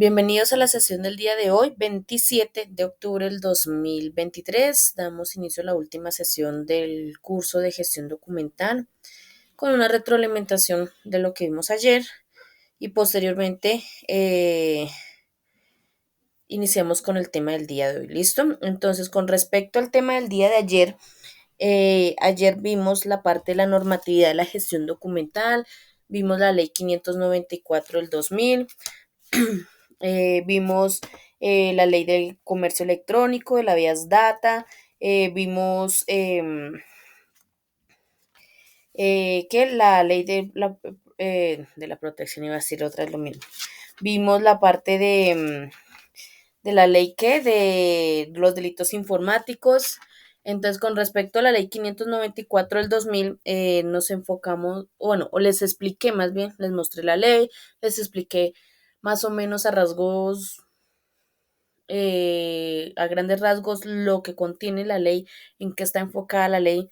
Bienvenidos a la sesión del día de hoy, 27 de octubre del 2023. Damos inicio a la última sesión del curso de gestión documental con una retroalimentación de lo que vimos ayer y posteriormente iniciamos con el tema del día de hoy. ¿Listo? Entonces, con respecto al tema del día de ayer, ayer vimos la parte de la normatividad de la gestión documental, vimos la ley 594 del 2000. Vimos la ley del comercio electrónico, de la vías data, vimos que la ley de la protección, iba a decir otra vez lo mismo. Vimos la parte de la ley de los delitos informáticos. Entonces, con respecto a la ley 594 del 2000, nos enfocamos, bueno, o les expliqué más bien, les mostré la ley, les expliqué más o menos a grandes rasgos lo que contiene la ley, en qué está enfocada la ley.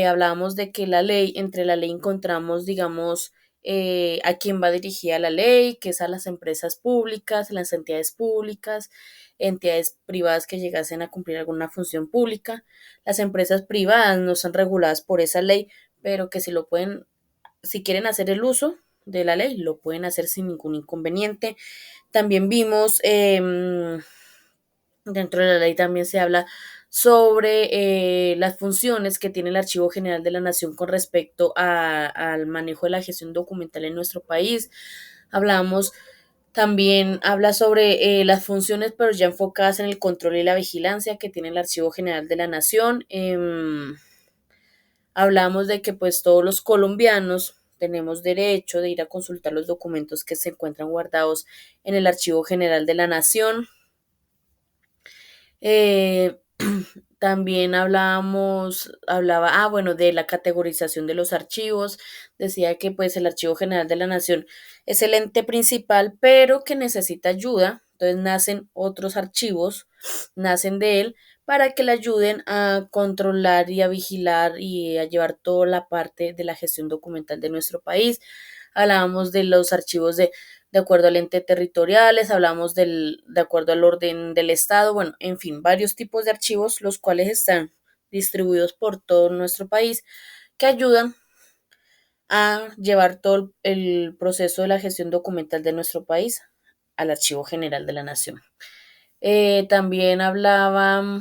Hablábamos de que entre la ley encontramos, digamos, a quién va dirigida la ley, que es a las empresas públicas, las entidades privadas que llegasen a cumplir alguna función pública. Las empresas privadas no son reguladas por esa ley, pero que si quieren hacer el uso de la ley, lo pueden hacer sin ningún inconveniente. También vimos dentro de la ley también se habla sobre las funciones que tiene el Archivo General de la Nación con respecto al manejo de la gestión documental en nuestro país. Hablamos también, habla sobre las funciones, pero ya enfocadas en el control y la vigilancia que tiene el Archivo General de la Nación. Hablamos de que pues todos los colombianos tenemos derecho de ir a consultar los documentos que se encuentran guardados en el Archivo General de la Nación. Eh, También bueno, de la categorización de los archivos. Decía que pues el Archivo General de la Nación es el ente principal, pero que necesita ayuda. Entonces nacen otros archivos, nacen de él para que le ayuden a controlar y a vigilar y a llevar toda la parte de la gestión documental de nuestro país. Hablábamos de los archivos de acuerdo al ente territoriales, hablamos de acuerdo al orden del Estado, bueno, en fin, varios tipos de archivos, los cuales están distribuidos por todo nuestro país, que ayudan a llevar todo el proceso de la gestión documental de nuestro país al Archivo General de la Nación. También hablaba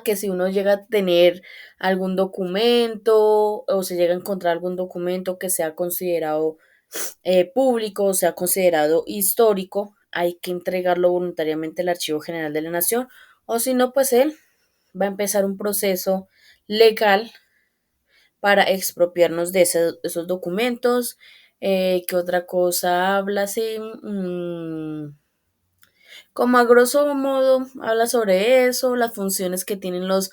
que si uno llega a tener algún documento o se llega a encontrar algún documento que sea considerado público o sea considerado histórico, hay que entregarlo voluntariamente al Archivo General de la Nación, o si no, pues él va a empezar un proceso legal para expropiarnos de esos documentos. ¿Qué otra cosa habla? Sí, como a grosso modo habla sobre eso, las funciones que tienen las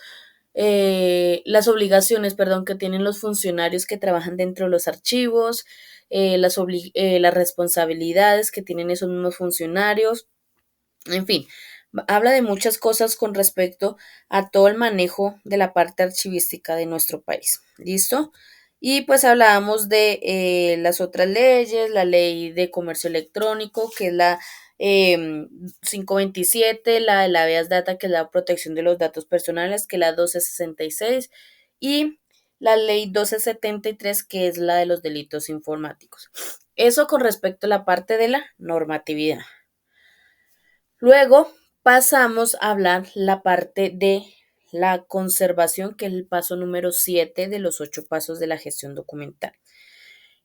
obligaciones, perdón, que tienen los funcionarios que trabajan dentro de los archivos, las responsabilidades que tienen esos mismos funcionarios, en fin, habla de muchas cosas con respecto a todo el manejo de la parte archivística de nuestro país. ¿Listo? Y pues hablábamos de las otras leyes, la ley de comercio electrónico, que es la 527, la de la Vías Data, que es la protección de los datos personales, que es la 1266, y la ley 1273, que es la de los delitos informáticos. Eso con respecto a la parte de la normatividad. Luego pasamos a hablar la parte de la conservación, que es el paso número 7 de los 8 pasos de la gestión documental.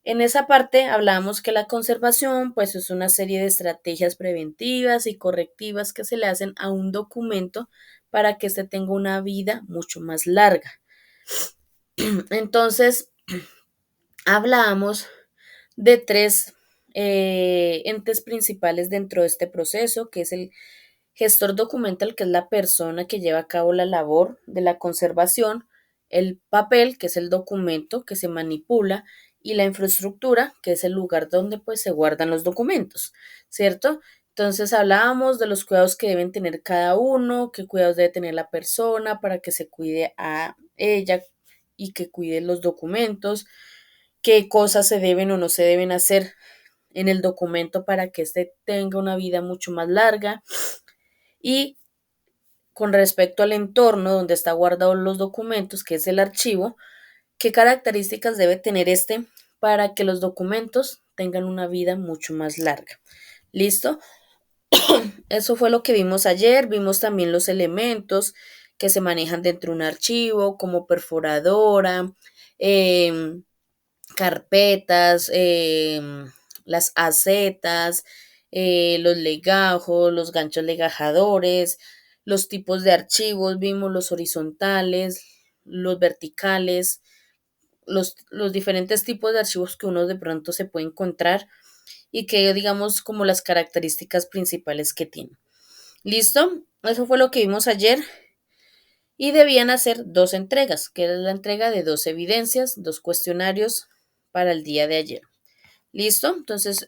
En esa parte hablamos que la conservación pues es una serie de estrategias preventivas y correctivas que se le hacen a un documento para que éste tenga una vida mucho más larga. Entonces, hablamos de tres entes principales dentro de este proceso, que es el gestor documental, que es la persona que lleva a cabo la labor de la conservación, el papel, que es el documento que se manipula, y la infraestructura, que es el lugar donde pues se guardan los documentos, ¿cierto? Entonces hablábamos de los cuidados que deben tener cada uno, qué cuidados debe tener la persona para que se cuide a ella y que cuide los documentos, qué cosas se deben o no se deben hacer en el documento para que éste tenga una vida mucho más larga. Y con respecto al entorno donde está guardado los documentos, que es el archivo, ¿qué características debe tener este para que los documentos tengan una vida mucho más larga? ¿Listo? Eso fue lo que vimos ayer. Vimos también los elementos que se manejan dentro de un archivo, como perforadora, em, carpetas, las acetas, los legajos, los ganchos legajadores, los tipos de archivos, vimos los horizontales, los verticales, los diferentes tipos de archivos que uno de pronto se puede encontrar y que digamos como las características principales que tiene. ¿Listo? Eso fue lo que vimos ayer y debían hacer dos entregas, que era la entrega de dos evidencias, dos cuestionarios para el día de ayer. ¿Listo? Entonces,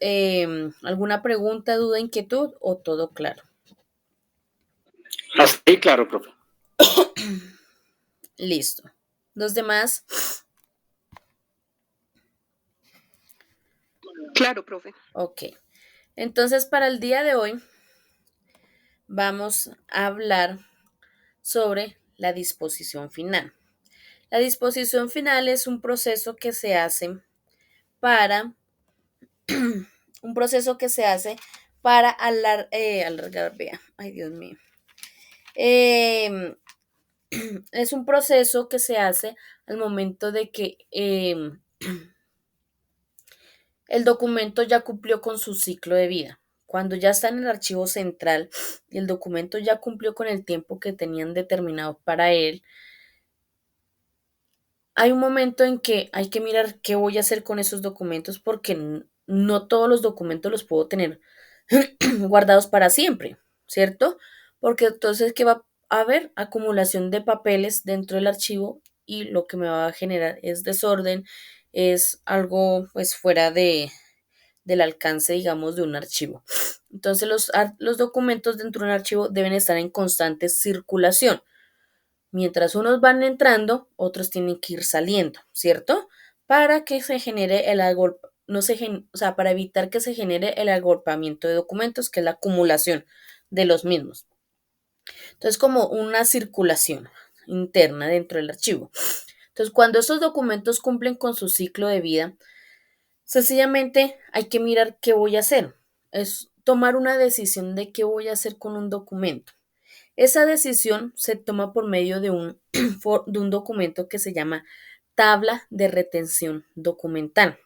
¿alguna pregunta, duda, inquietud o todo claro? Hasta ahí, claro, profe. Listo. Los demás, Claro, profe. ok. Entonces, para el día de hoy vamos a hablar sobre la disposición final. La disposición final es un proceso que se hace para un proceso que se hace para alargar, vea, ay Dios mío. Es un proceso que se hace al momento de que el documento ya cumplió con su ciclo de vida. Cuando ya está en el archivo central y el documento ya cumplió con el tiempo que tenían determinado para él, hay un momento en que hay que mirar qué voy a hacer con esos documentos porque no todos los documentos los puedo tener guardados para siempre, ¿cierto? Porque entonces, ¿qué va a haber? Acumulación de papeles dentro del archivo y lo que me va a generar es desorden, es algo pues fuera del alcance, digamos, de un archivo. Entonces, los documentos dentro de un archivo deben estar en constante circulación. Mientras unos van entrando, otros tienen que ir saliendo, ¿cierto? Para que se genere no se o sea, para evitar que se genere el agolpamiento de documentos, que es la acumulación de los mismos. Entonces, como una circulación interna dentro del archivo. Entonces, cuando estos documentos cumplen con su ciclo de vida, sencillamente hay que mirar qué voy a hacer. Es tomar una decisión de qué voy a hacer con un documento. Esa decisión se toma por medio de de un documento que se llama tabla de retención documental.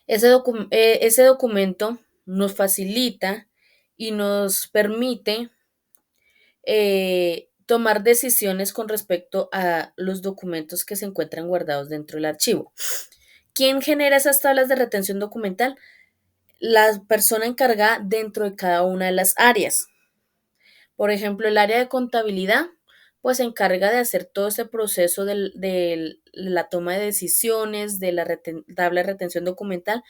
Ese documento nos facilita y nos permite tomar decisiones con respecto a los documentos que se encuentran guardados dentro del archivo. ¿Quién genera esas tablas de retención documental? La persona encargada dentro de cada una de las áreas. Por ejemplo, el área de contabilidad, pues se encarga de hacer todo ese proceso de la toma de decisiones, de la tabla de retención documental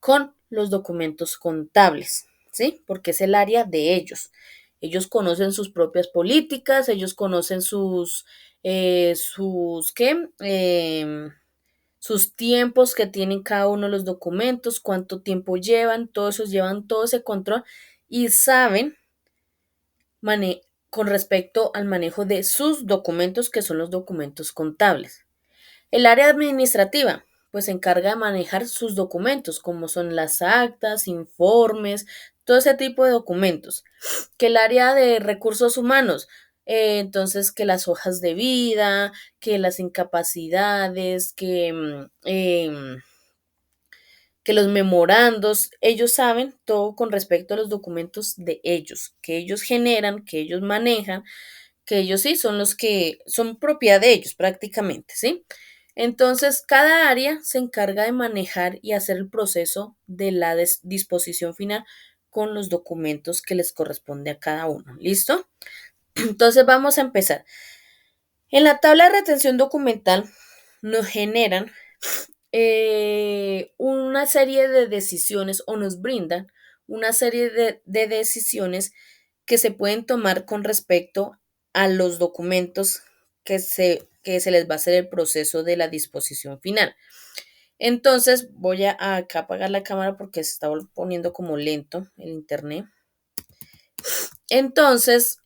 con los documentos contables, ¿sí? Porque es el área de ellos. Ellos conocen sus propias políticas, ellos conocen ¿qué? Sus tiempos que tienen cada uno de los documentos, cuánto tiempo llevan, todos esos llevan todo ese control y saben con respecto al manejo de sus documentos, que son los documentos contables. El área administrativa, pues se encarga de manejar sus documentos, como son las actas, informes, todo ese tipo de documentos. Que el área de recursos humanos, entonces que las hojas de vida, que las incapacidades, que los memorandos, ellos saben todo con respecto a los documentos de ellos, que ellos generan, que ellos manejan, que ellos sí son los que son propiedad de ellos prácticamente, ¿sí? Entonces, cada área se encarga de manejar y hacer el proceso de la disposición final con los documentos que les corresponde a cada uno. ¿Listo? Entonces, vamos a empezar. En la tabla de retención documental nos generan una serie de decisiones o nos brindan una serie de decisiones que se pueden tomar con respecto a los documentos que se les va a hacer el proceso de la disposición final. Entonces voy a acá apagar la cámara porque se está poniendo como lento el internet. Entonces,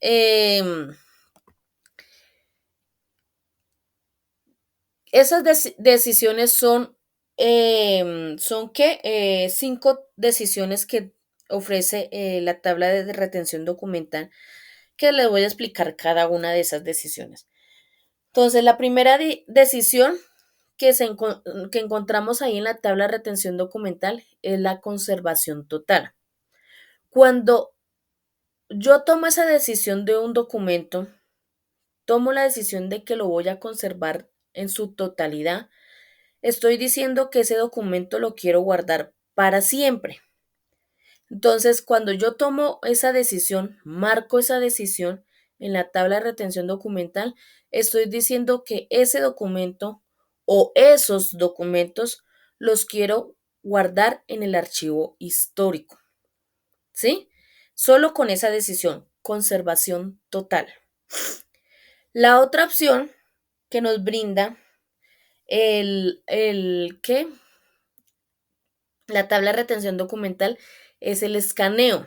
esas decisiones son ¿qué? 5 decisiones que ofrece la tabla de retención documental, que les voy a explicar cada una de esas decisiones. Entonces, la primera decisión que encontramos ahí en la tabla de retención documental es la conservación total. Cuando yo tomo esa decisión de un documento, tomo la decisión de que lo voy a conservar en su totalidad, estoy diciendo que ese documento lo quiero guardar para siempre. Entonces, cuando yo tomo esa decisión, marco esa decisión en la tabla de retención documental, estoy diciendo que ese documento o esos documentos los quiero guardar en el archivo histórico. ¿Sí? Solo con esa decisión, conservación total. La otra opción que nos brinda ¿qué? La tabla de retención documental es el escaneo.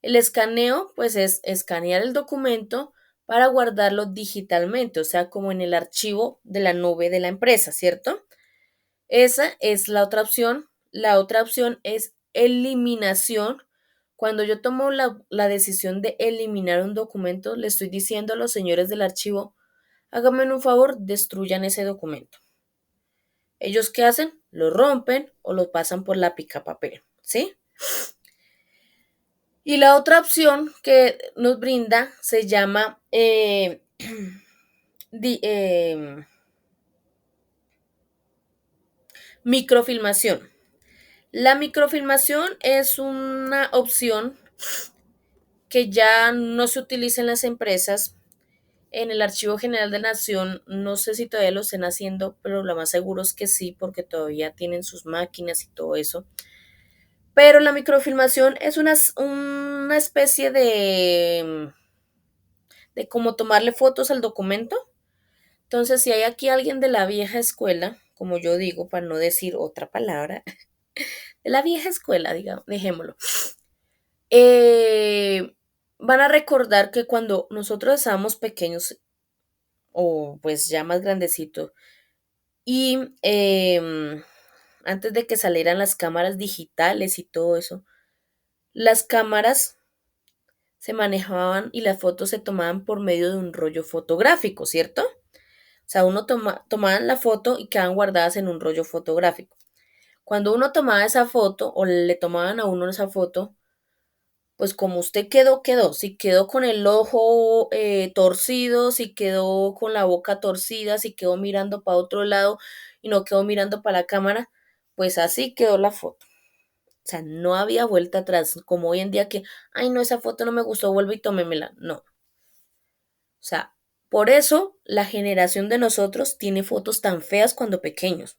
El escaneo, pues es escanear el documento para guardarlo digitalmente, o sea, como en el archivo de la nube de la empresa, ¿cierto? Esa es la otra opción. La otra opción es eliminación. Cuando yo tomo la decisión de eliminar un documento, le estoy diciendo a los señores del archivo, háganme un favor, destruyan ese documento. ¿Ellos qué hacen? Lo rompen o lo pasan por la picapapel, ¿sí? Y la otra opción que nos brinda se llama di- eh, microfilmación. La microfilmación es una opción que ya no se utiliza en las empresas. En el Archivo General de Nación, no sé si todavía lo estén haciendo, pero lo más seguro es que sí, porque todavía tienen sus máquinas y todo eso. Pero la microfilmación es una especie de cómo tomarle fotos al documento. Entonces, si hay aquí alguien de la vieja escuela, como yo digo, para no decir otra palabra, de la vieja escuela, digamos, dejémoslo, eh, van a recordar que cuando nosotros estábamos pequeños o pues ya más grandecitos y antes de que salieran las cámaras digitales y todo eso, las cámaras se manejaban y las fotos se tomaban por medio de un rollo fotográfico, ¿cierto? O sea, tomaban la foto y quedaban guardadas en un rollo fotográfico. Cuando uno tomaba esa foto o le tomaban a uno esa foto, pues como usted quedó, quedó. Si quedó con el ojo torcido, si quedó con la boca torcida, si quedó mirando para otro lado y no quedó mirando para la cámara, pues así quedó la foto. O sea, no había vuelta atrás, como hoy en día que, ay, no, esa foto no me gustó, vuelvo y tómemela. No. O sea, por eso la generación de nosotros tiene fotos tan feas cuando pequeños.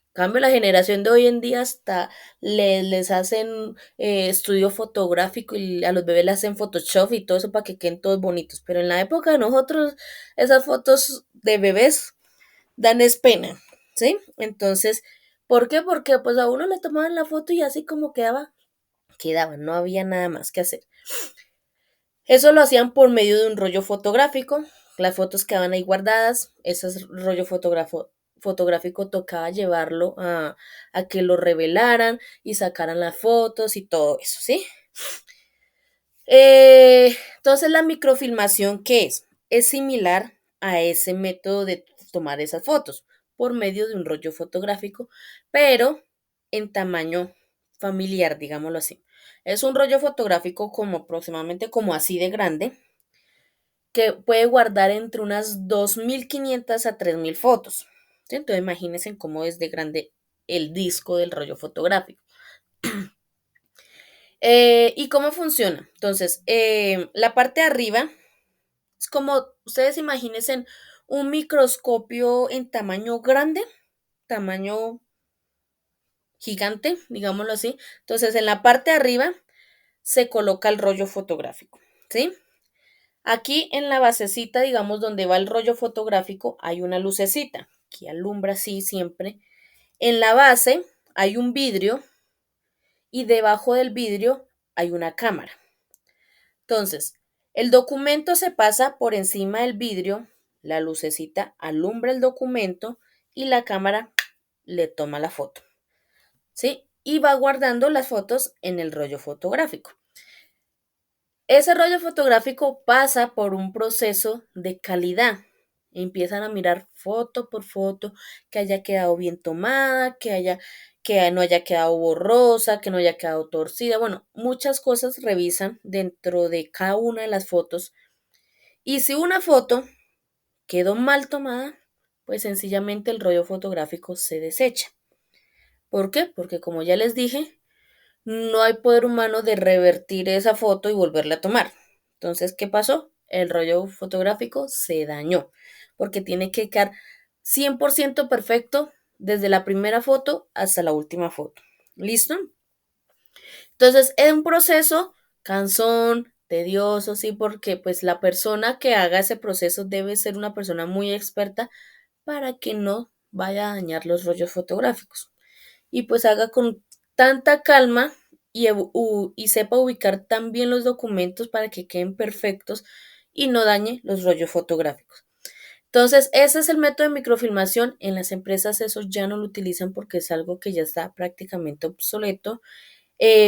En cambio, la generación de hoy en día hasta les hacen estudio fotográfico y a los bebés les hacen Photoshop y todo eso para que queden todos bonitos. Pero en la época de nosotros, esas fotos de bebés dan es pena, ¿sí? Entonces, ¿por qué? Porque pues a uno le tomaban la foto y así como quedaba, no había nada más que hacer. Eso lo hacían por medio de un rollo fotográfico. Las fotos quedaban ahí guardadas. Ese rollo fotográfico tocaba llevarlo a que lo revelaran y sacaran las fotos y todo eso, ¿sí? Entonces, la microfilmación, ¿qué es? Es similar a ese método de tomar esas fotos por medio de un rollo fotográfico, pero en tamaño familiar, digámoslo así. Es un rollo fotográfico como aproximadamente como así de grande, que puede guardar entre unas 2.500 a 3.000 fotos. ¿Sí? Entonces imagínense cómo es de grande el disco del rollo fotográfico. ¿Y cómo funciona? Entonces, la parte de arriba es como, ustedes imagínense un microscopio en tamaño grande, tamaño gigante, digámoslo así. Entonces, en la parte de arriba se coloca el rollo fotográfico, ¿sí? Aquí en la basecita, digamos, donde va el rollo fotográfico, hay una lucecita. que alumbra así siempre. En la base hay un vidrio y debajo del vidrio hay una cámara. Entonces, el documento se pasa por encima del vidrio, la lucecita alumbra el documento y la cámara le toma la foto, ¿sí? Y va guardando las fotos en el rollo fotográfico. Ese rollo fotográfico pasa por un proceso de calidad. Empiezan a mirar foto por foto, que haya quedado bien tomada, que no haya quedado borrosa, que no haya quedado torcida. Bueno, muchas cosas revisan dentro de cada una de las fotos. Y si una foto quedó mal tomada, pues sencillamente el rollo fotográfico se desecha. ¿Por qué? Porque como ya les dije, no hay poder humano de revertir esa foto y volverla a tomar. Entonces, ¿qué pasó? El rollo fotográfico se dañó, porque tiene que quedar 100% perfecto desde la primera foto hasta la última foto. ¿Listo? Entonces, es un proceso cansón, tedioso, sí, porque pues la persona que haga ese proceso debe ser una persona muy experta para que no vaya a dañar los rollos fotográficos y pues haga con tanta calma y sepa ubicar tan bien los documentos para que queden perfectos y no dañe los rollos fotográficos. Entonces, ese es el método de microfilmación. En las empresas eso ya no lo utilizan porque es algo que ya está prácticamente obsoleto.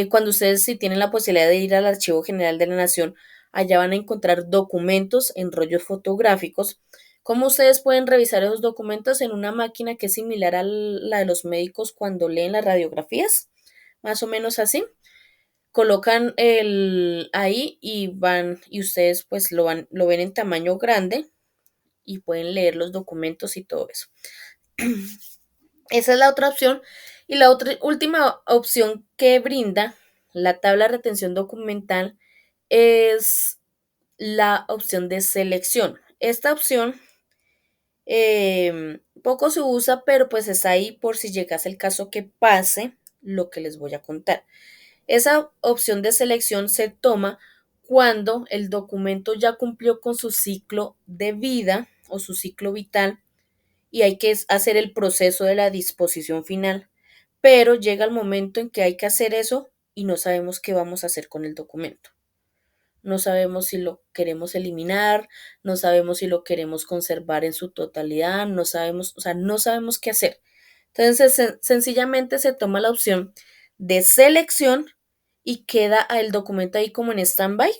Cuando ustedes si tienen la posibilidad de ir al Archivo General de la Nación, allá van a encontrar documentos en rollos fotográficos. ¿Cómo ustedes pueden revisar esos documentos en una máquina que es similar a la de los médicos cuando leen las radiografías? Más o menos así. Colocan ahí y van, y ustedes pues lo ven en tamaño grande y pueden leer los documentos y todo eso. Esa es la otra opción. Y la otra última opción que brinda la tabla de retención documental es la opción de selección. Esta opción poco se usa, pero pues está ahí por si llegase el caso que pase lo que les voy a contar. Esa opción de selección se toma cuando el documento ya cumplió con su ciclo de vida o su ciclo vital y hay que hacer el proceso de la disposición final. Pero llega el momento en que hay que hacer eso y no sabemos qué vamos a hacer con el documento. No sabemos si lo queremos eliminar, no sabemos si lo queremos conservar en su totalidad, no sabemos, o sea, no sabemos qué hacer. Entonces, sencillamente se toma la opción de selección y queda el documento ahí como en stand-by,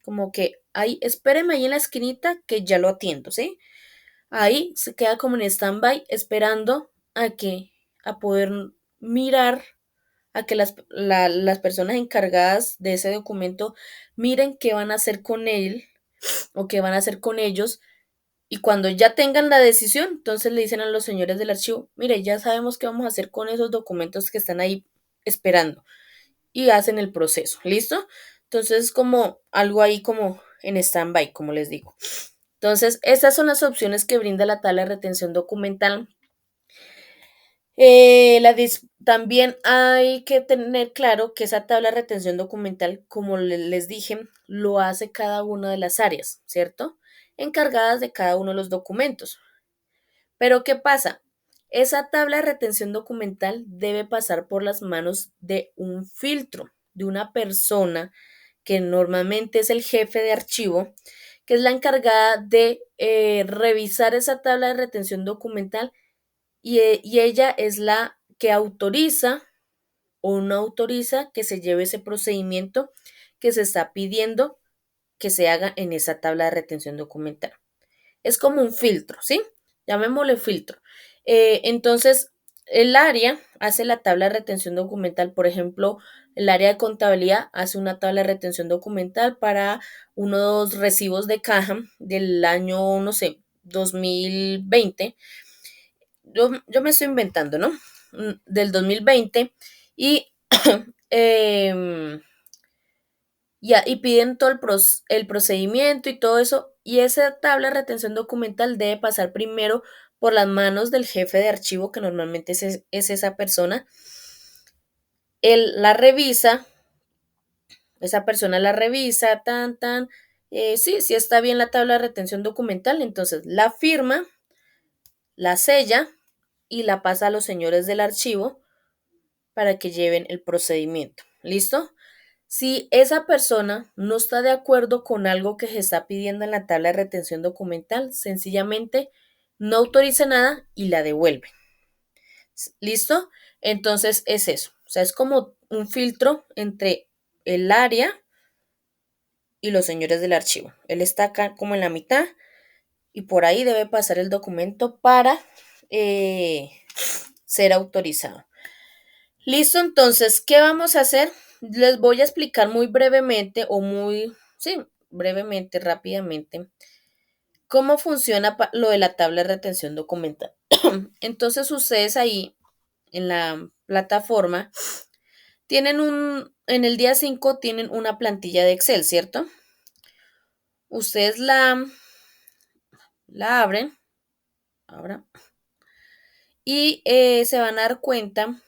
como que ahí, espéreme ahí en la esquinita que ya lo atiendo, ¿sí? Ahí se queda como en stand-by esperando a poder mirar, a que las personas encargadas de ese documento miren qué van a hacer con él o qué van a hacer con ellos. Y cuando ya tengan la decisión, entonces le dicen a los señores del archivo, mire, ya sabemos qué vamos a hacer con esos documentos que están ahí esperando. Y hacen el proceso, ¿listo? Entonces, como algo ahí como en stand-by, como les digo. Entonces, estas son las opciones que brinda la tabla de retención documental. También hay que tener claro que esa tabla de retención documental, como les dije, lo hace cada una de las áreas, ¿cierto? Encargadas de cada uno de los documentos. Pero ¿qué pasa? Esa tabla de retención documental debe pasar por las manos de un filtro, de una persona que normalmente es el jefe de archivo, que es la encargada de revisar esa tabla de retención documental y ella es la que autoriza o no autoriza que se lleve ese procedimiento que se está pidiendo que se haga en esa tabla de retención documental. Es como un filtro, ¿sí? Llamémosle filtro. Entonces, el área hace la tabla de retención documental, por ejemplo, el área de contabilidad hace una tabla de retención documental para unos recibos de caja del año, no sé, 2020. Yo me estoy inventando, ¿no? Del 2020 y, em, y piden todo el procedimiento y todo eso. Y esa tabla de retención documental debe pasar primero por las manos del jefe de archivo, que normalmente es esa persona. Él la revisa, esa persona la revisa, sí, sí está bien la tabla de retención documental, entonces la firma, la sella y la pasa a los señores del archivo para que lleven el procedimiento. ¿Listo? Si esa persona no está de acuerdo con algo que se está pidiendo en la tabla de retención documental, sencillamente no autoriza nada y la devuelve. ¿Listo? Entonces es eso. O sea, es como un filtro entre el área y los señores del archivo. Él está acá como en la mitad y por ahí debe pasar el documento para ser autorizado. Listo, entonces, ¿qué vamos a hacer? Les voy a explicar muy brevemente sí, brevemente, rápidamente, cómo funciona lo de la tabla de retención documental. Entonces, ustedes ahí en la plataforma en el día 5 tienen una plantilla de Excel, ¿cierto? Ustedes la abren, y se van a dar cuenta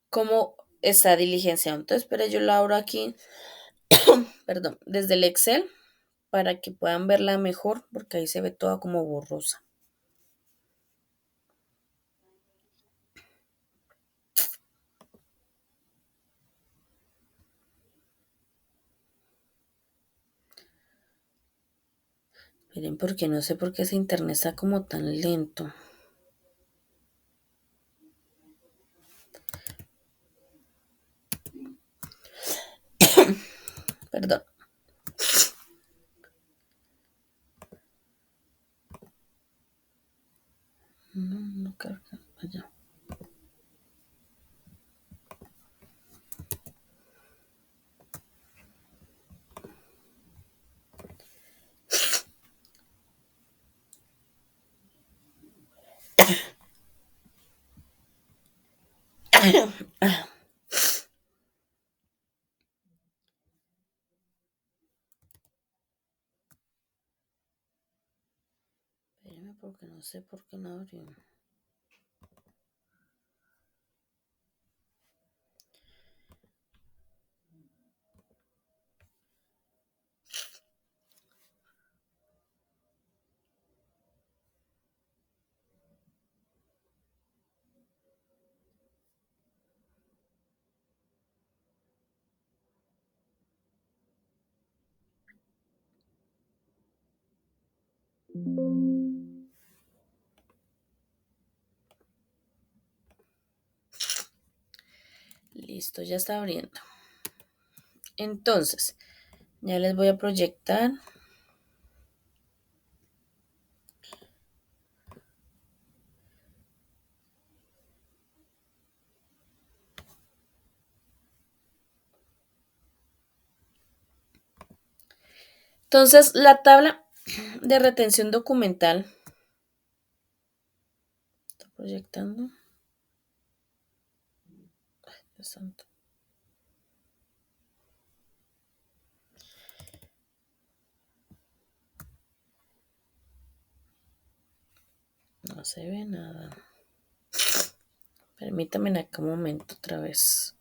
cómo está diligenciado. Entonces, espera, yo la abro aquí, perdón, desde el Excel para que puedan verla mejor, porque ahí se ve toda como borrosa. Miren, porque no sé por qué ese internet está como tan lento. Perdón. No carga. Allá. Espérenme porque no sé por qué no abrió. Listo, ya está abriendo. Entonces, ya les voy a proyectar. Entonces, la tabla de retención documental. Está proyectando. Ay, Dios santo. No se ve nada. Permítame en acá un momento otra vez.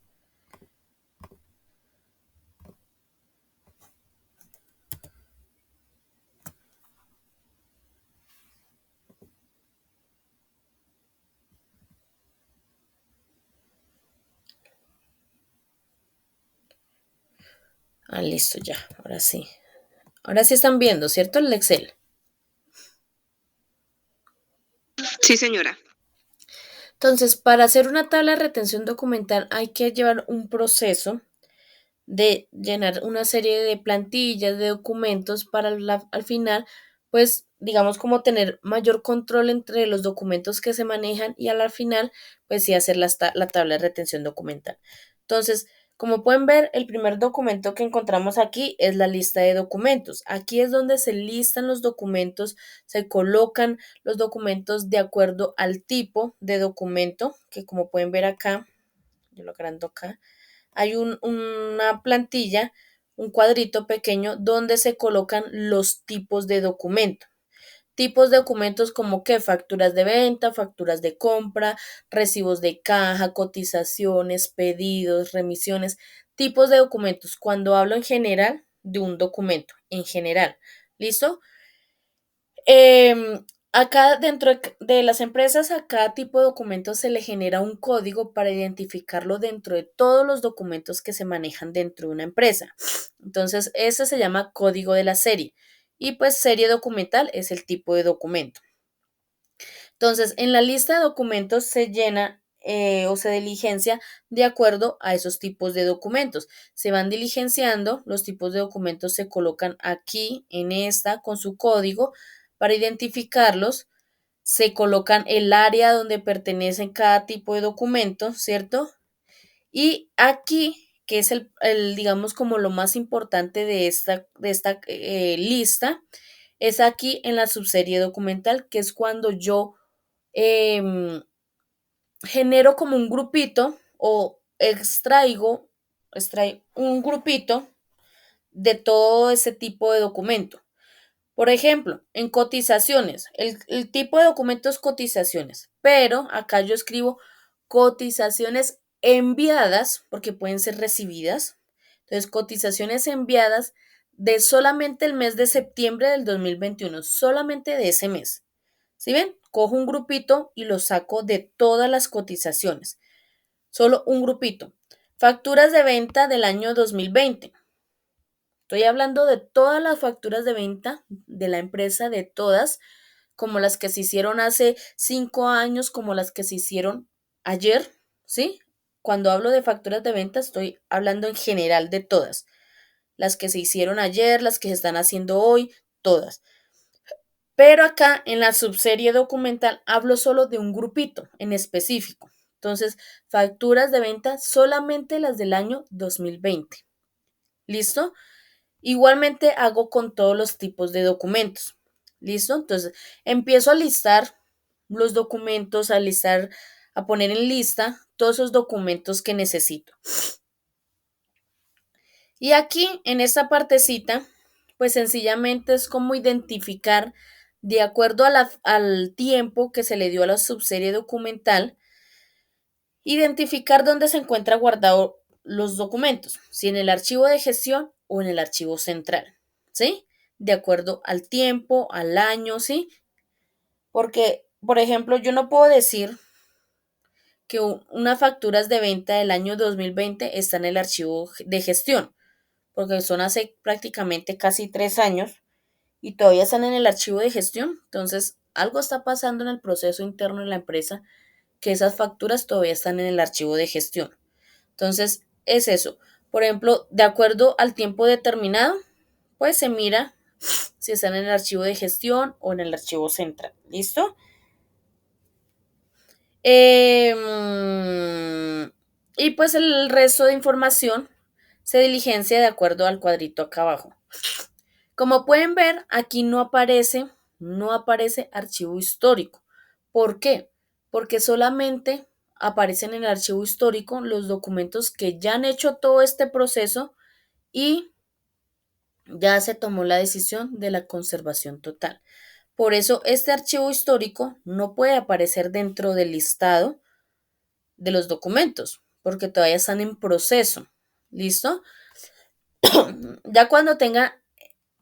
Listo, ya. Ahora sí. Ahora sí están viendo, ¿cierto? El Excel. Sí, señora. Entonces, para hacer una tabla de retención documental hay que llevar un proceso de llenar una serie de plantillas, de documentos para al final, pues, digamos, como tener mayor control entre los documentos que se manejan y a la final, pues sí hacer la tabla de retención documental. Entonces, como pueden ver, el primer documento que encontramos aquí es la lista de documentos. Aquí es donde se listan los documentos, se colocan los documentos de acuerdo al tipo de documento, que como pueden ver acá, yo lo agrando acá, hay una plantilla, un cuadrito pequeño donde se colocan los tipos de documento. Tipos de documentos como que facturas de venta, facturas de compra, recibos de caja, cotizaciones, pedidos, remisiones, tipos de documentos. Cuando hablo en general de un documento, en general. ¿Listo? Acá dentro de las empresas, a cada tipo de documento se le genera un código para identificarlo dentro de todos los documentos que se manejan dentro de una empresa. Entonces, ese se llama código de la serie. Y pues serie documental es el tipo de documento. Entonces, en la lista de documentos se llena o se diligencia de acuerdo a esos tipos de documentos. Se van diligenciando, los tipos de documentos se colocan aquí en esta con su código para identificarlos. Se colocan el área donde pertenecen cada tipo de documento, ¿cierto? Y aquí, que es digamos, como lo más importante de esta lista, es aquí en la subserie documental, que es cuando yo em, genero como un grupito o extraigo un grupito de todo ese tipo de documento. Por ejemplo, en cotizaciones, el tipo de documento es cotizaciones, pero acá yo escribo cotizaciones enviadas, porque pueden ser recibidas. Entonces, cotizaciones enviadas de solamente el mes de septiembre del 2021, solamente de ese mes. ¿Sí ven? Cojo un grupito y lo saco de todas las cotizaciones. Solo un grupito. Facturas de venta del año 2020. Estoy hablando de todas las facturas de venta de la empresa, de todas, como las que se hicieron hace 5 años, como las que se hicieron ayer, ¿sí? Cuando hablo de facturas de venta, estoy hablando en general de todas. Las que se hicieron ayer, las que se están haciendo hoy, todas. Pero acá en la subserie documental hablo solo de un grupito en específico. Entonces, facturas de venta solamente las del año 2020. ¿Listo? Igualmente hago con todos los tipos de documentos. ¿Listo? Entonces, empiezo a listar los documentos, a poner en lista todos esos documentos que necesito. Y aquí, en esta partecita, pues sencillamente es como identificar, de acuerdo al tiempo que se le dio a la subserie documental, identificar dónde se encuentra guardado los documentos, si en el archivo de gestión o en el archivo central, ¿sí? De acuerdo al tiempo, al año, ¿sí? Porque, por ejemplo, yo no puedo decir que unas facturas de venta del año 2020 están en el archivo de gestión, porque son hace prácticamente casi 3 años y todavía están en el archivo de gestión. Entonces, algo está pasando en el proceso interno de la empresa que esas facturas todavía están en el archivo de gestión. Entonces, es eso. Por ejemplo, de acuerdo al tiempo determinado, pues se mira si están en el archivo de gestión o en el archivo central. ¿Listo? Y pues el resto de información se diligencia de acuerdo al cuadrito acá abajo. Como pueden ver, aquí no aparece archivo histórico. ¿Por qué? Porque solamente aparecen en el archivo histórico los documentos que ya han hecho todo este proceso y ya se tomó la decisión de la conservación total. Por eso este archivo histórico no puede aparecer dentro del listado de los documentos, porque todavía están en proceso. ¿Listo? Ya cuando tenga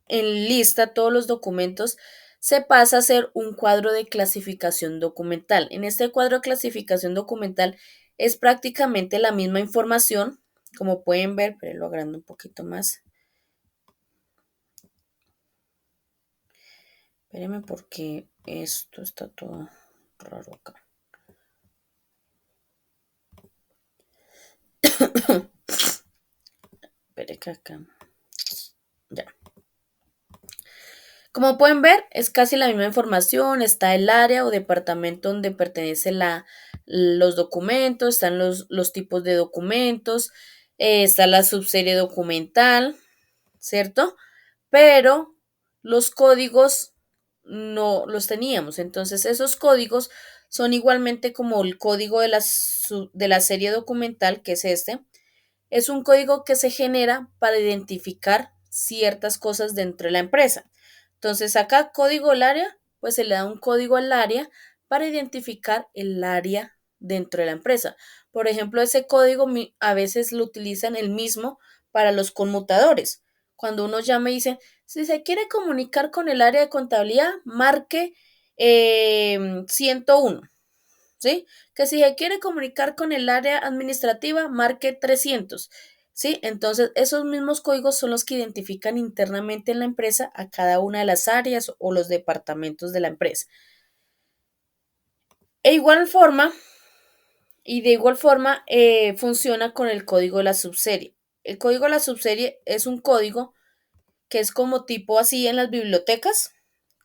en lista todos los documentos, se pasa a hacer un cuadro de clasificación documental. En este cuadro de clasificación documental es prácticamente la misma información, como pueden ver, pero lo agrando un poquito más. Espérenme porque esto está todo raro acá. Espere que acá. Ya. Como pueden ver, es casi la misma información, está el área o departamento donde pertenece los documentos, están los tipos de documentos, está la subserie documental, ¿cierto? Pero los códigos no los teníamos, entonces esos códigos son igualmente como el código de la serie documental, que es este. Es un código que se genera para identificar ciertas cosas dentro de la empresa. Entonces acá código del área, pues se le da un código al área para identificar el área dentro de la empresa. Por ejemplo, ese código a veces lo utilizan el mismo para los conmutadores. Cuando uno llama y dice, si se quiere comunicar con el área de contabilidad, marque 101, ¿sí? Que si se quiere comunicar con el área administrativa, marque 300, ¿sí? Entonces, esos mismos códigos son los que identifican internamente en la empresa a cada una de las áreas o los departamentos de la empresa. E igual forma, y de igual forma, funciona con el código de la subserie. El código de la subserie es un código que es como tipo así en las bibliotecas,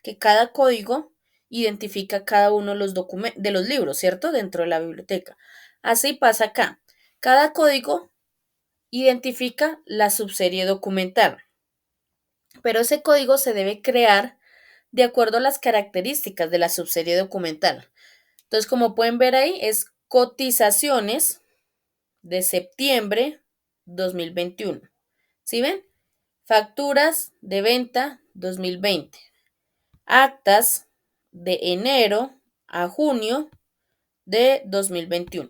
que cada código identifica cada uno de los de los libros, ¿cierto? Dentro de la biblioteca. Así pasa acá. Cada código identifica la subserie documental, pero ese código se debe crear de acuerdo a las características de la subserie documental. Entonces, como pueden ver ahí, es cotizaciones de septiembre 2021. ¿Sí ven? Facturas de venta 2020. Actas de enero a junio de 2021.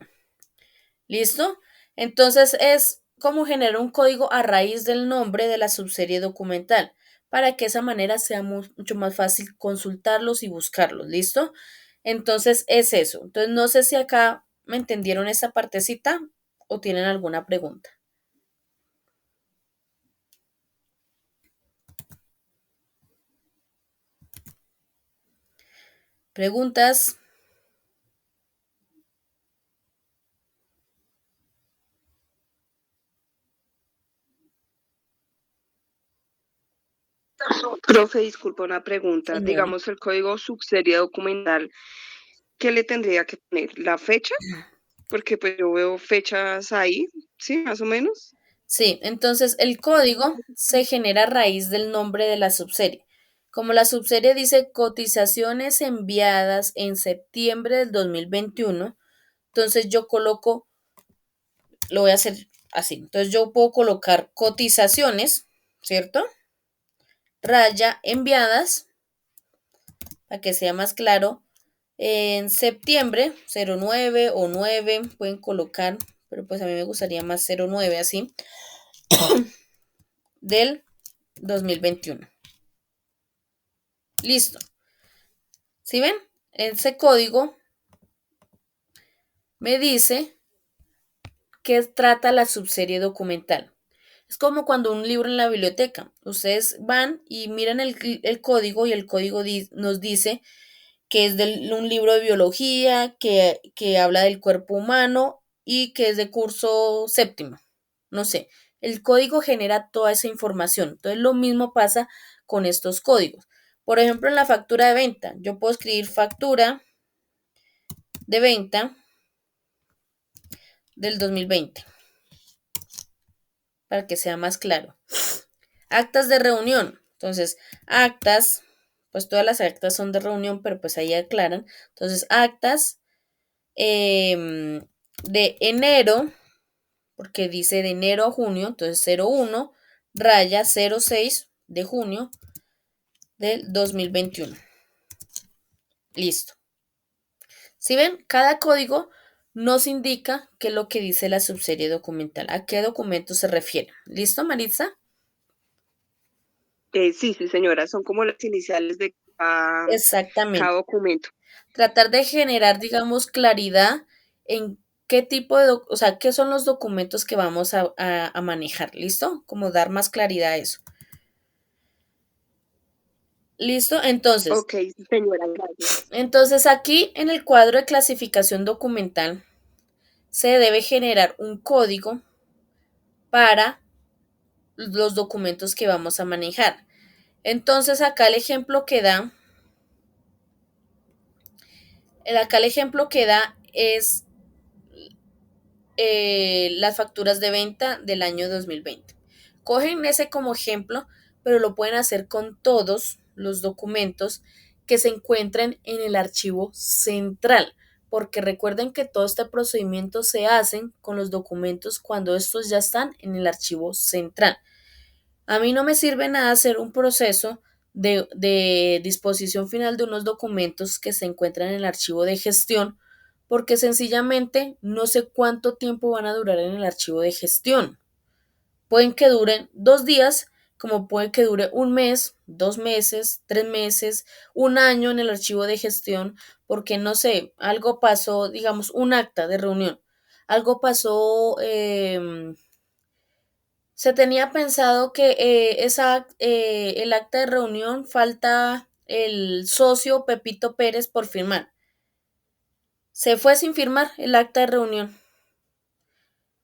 ¿Listo? Entonces es como generar un código a raíz del nombre de la subserie documental para que de esa manera sea mucho más fácil consultarlos y buscarlos. ¿Listo? Entonces es eso. Entonces no sé si acá me entendieron esta partecita o tienen alguna pregunta. ¿Preguntas? Profe, disculpa una pregunta. Señora. Digamos, el código subserie documental, ¿qué le tendría que poner? ¿La fecha? Porque pues yo veo fechas ahí, ¿sí? Más o menos. Sí, entonces el código se genera a raíz del nombre de la subserie. Como la subserie dice cotizaciones enviadas en septiembre del 2021, entonces yo coloco, lo voy a hacer así. Entonces yo puedo colocar cotizaciones, ¿cierto? Raya enviadas, para que sea más claro. En septiembre 09 o 9 pueden colocar, pero pues a mí me gustaría más 09 así, del 2021. Listo. ¿Sí ven? Ese código me dice qué trata la subserie documental. Es como cuando un libro en la biblioteca. Ustedes van y miran el código y el código nos dice que es de un libro de biología, que habla del cuerpo humano y que es de curso séptimo. No sé. El código genera toda esa información. Entonces lo mismo pasa con estos códigos. Por ejemplo, en la factura de venta, yo puedo escribir factura de venta del 2020, para que sea más claro. Actas de reunión. Entonces, actas, pues todas las actas son de reunión, pero pues ahí aclaran. Entonces, actas de enero, porque dice de enero a junio, entonces 01, raya 06 de junio del 2021. Listo. Si ven, cada código nos indica qué es lo que dice la subserie documental, a qué documento se refiere. ¿Listo, Maritza? Sí, sí, señora, son como las iniciales de cada Exactamente. documento. Tratar de generar, digamos, claridad en qué tipo de, o sea, qué son los documentos que vamos a manejar. ¿Listo? Como dar más claridad a eso. ¿Listo? Ok, sí, señora, gracias. Entonces aquí en el cuadro de clasificación documental se debe generar un código para los documentos que vamos a manejar. Entonces acá el ejemplo que da es las facturas de venta del año 2020. Cogen ese como ejemplo, pero lo pueden hacer con todos los documentos que se encuentren en el archivo central, porque recuerden que todo este procedimiento se hace con los documentos cuando estos ya están en el archivo central. A mí no me sirve nada hacer un proceso de disposición final de unos documentos que se encuentran en el archivo de gestión, porque sencillamente no sé cuánto tiempo van a durar en el archivo de gestión. Pueden que duren 2 días, como puede que dure un mes, 2 meses, 3 meses, un año en el archivo de gestión, porque no sé, algo pasó, digamos, un acta de reunión, algo pasó, se tenía pensado que el acta de reunión falta el socio Pepito Pérez por firmar. Se fue sin firmar el acta de reunión.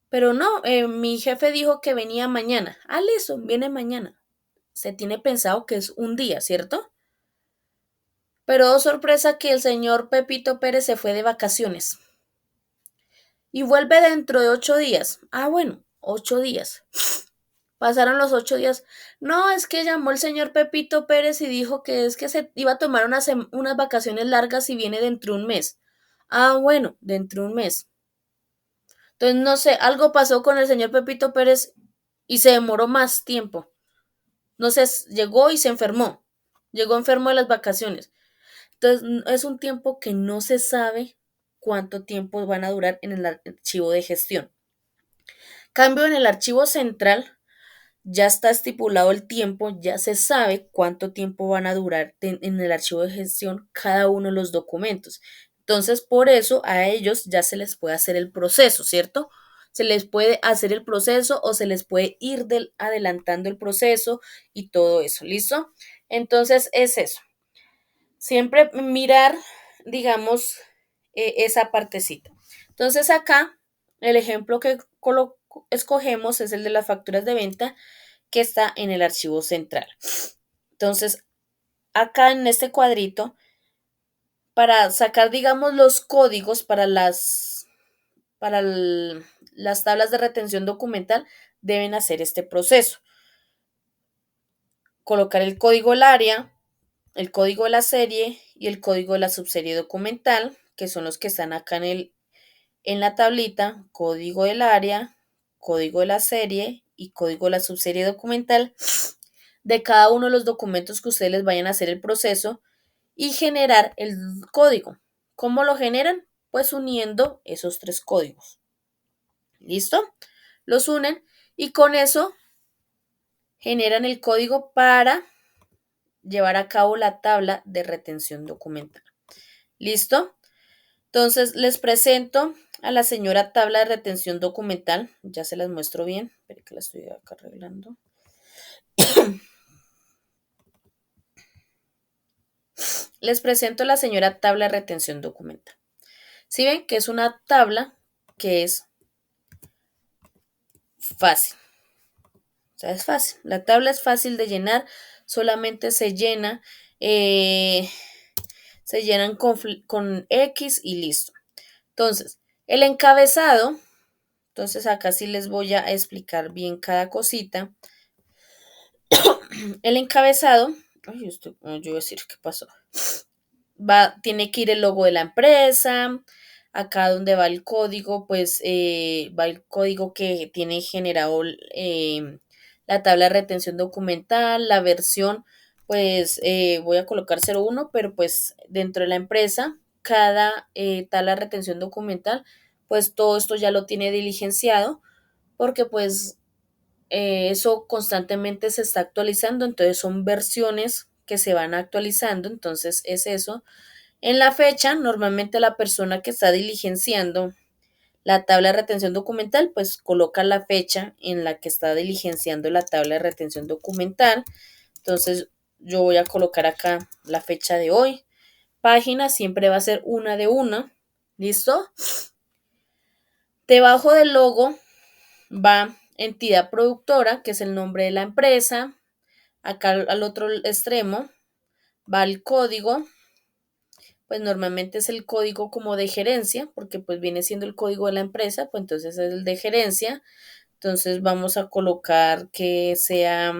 Pero no, mi jefe dijo que venía mañana. Ah, listo, viene mañana. Se tiene pensado que es un día, ¿cierto? Pero oh, sorpresa que el señor Pepito Pérez se fue de vacaciones y vuelve dentro de 8 días. Ah, bueno, 8 días. Pasaron los 8 días. No, es que llamó el señor Pepito Pérez y dijo que es que se iba a tomar unas vacaciones largas y viene dentro de un mes. Ah, bueno, dentro de un mes. Entonces, no sé, algo pasó con el señor Pepito Pérez y se demoró más tiempo. No sé, llegó y se enfermó. Llegó enfermo de las vacaciones. Entonces, es un tiempo que no se sabe cuánto tiempo van a durar en el archivo de gestión. Cambio en el archivo central, ya está estipulado el tiempo, ya se sabe cuánto tiempo van a durar en el archivo de gestión cada uno de los documentos. Entonces, por eso a ellos ya se les puede hacer el proceso, ¿cierto? Se les puede hacer el proceso o se les puede ir adelantando el proceso y todo eso, ¿listo? Entonces, es eso. Siempre mirar, digamos, esa partecita. Entonces, acá, el ejemplo que escogemos es el de las facturas de venta que está en el archivo central. Entonces, acá en este cuadrito, para sacar, digamos, los códigos para las tablas de retención documental, deben hacer este proceso. Colocar el código del área, el código de la serie y el código de la subserie documental, que son los que están acá en la tablita, código del área, código de la serie y código de la subserie documental de cada uno de los documentos que ustedes les vayan a hacer el proceso y generar el código. ¿Cómo lo generan? Pues uniendo esos 3 códigos. ¿Listo? Los unen y con eso generan el código para llevar a cabo la tabla de retención documental. ¿Listo? Entonces les presento a la señora tabla de retención documental. Ya se las muestro bien. Espera que la estoy acá arreglando. Les presento a la señora tabla de retención documental. Si ven que es una tabla que es fácil. O sea, es fácil. La tabla es fácil de llenar. Solamente se llenan con X y listo. Entonces, el encabezado. Entonces, acá sí les voy a explicar bien cada cosita. El encabezado. Ay, yo voy a decir qué pasó. Tiene que ir el logo de la empresa. Acá donde va el código, pues va el código que tiene generado la tabla de retención documental, la versión, pues voy a colocar 01, pero pues dentro de la empresa, cada tabla de retención documental, pues todo esto ya lo tiene diligenciado, porque pues eso constantemente se está actualizando, entonces son versiones que se van actualizando, entonces es eso. En la fecha, normalmente la persona que está diligenciando la tabla de retención documental, pues coloca la fecha en la que está diligenciando la tabla de retención documental. Entonces, yo voy a colocar acá la fecha de hoy. Página siempre va a ser una de una. ¿Listo? Debajo del logo va entidad productora, que es el nombre de la empresa. Acá al otro extremo va el código, pues normalmente es el código como de gerencia, porque pues viene siendo el código de la empresa, pues entonces es el de gerencia. Entonces vamos a colocar que sea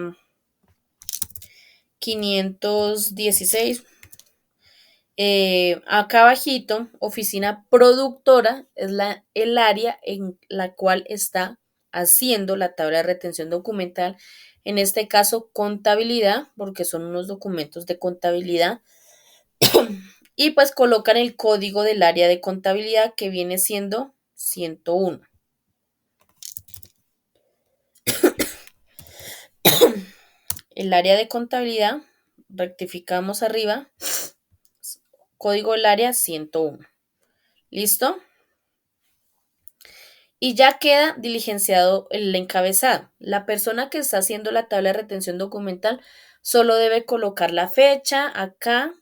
516. Acá abajito, oficina productora, es el área en la cual está haciendo la tabla de retención documental. En este caso, contabilidad, porque son unos documentos de contabilidad. Y pues colocan el código del área de contabilidad que viene siendo 101. el área de contabilidad, rectificamos arriba, código del área 101. ¿Listo? Y ya queda diligenciado el encabezado. La persona que está haciendo la tabla de retención documental solo debe colocar la fecha acá,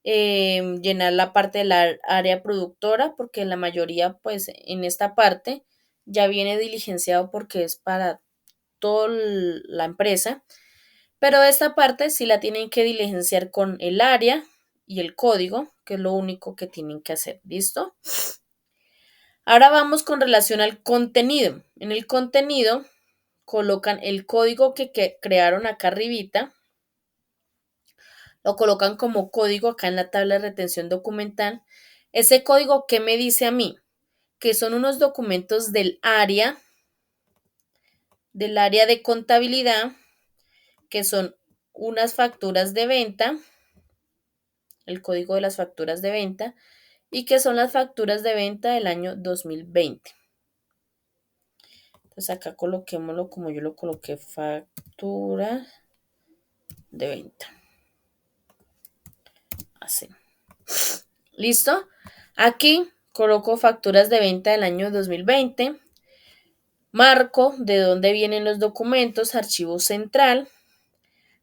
llenar la parte de la área productora, porque la mayoría, pues en esta parte ya viene diligenciado porque es para toda la empresa, pero esta parte sí la tienen que diligenciar con el área y el código, que es lo único que tienen que hacer. ¿Listo? Ahora vamos con relación al contenido. En el contenido colocan el código que crearon acá arribita, lo colocan como código acá en la tabla de retención documental. Ese código, ¿qué me dice a mí? Que son unos documentos del área de contabilidad, que son unas facturas de venta, el código de las facturas de venta, y que son las facturas de venta del año 2020. Entonces acá coloquémoslo como yo lo coloqué, factura de venta. Así. ¿Listo? Aquí coloco facturas de venta del año 2020. Marco de dónde vienen los documentos, archivo central.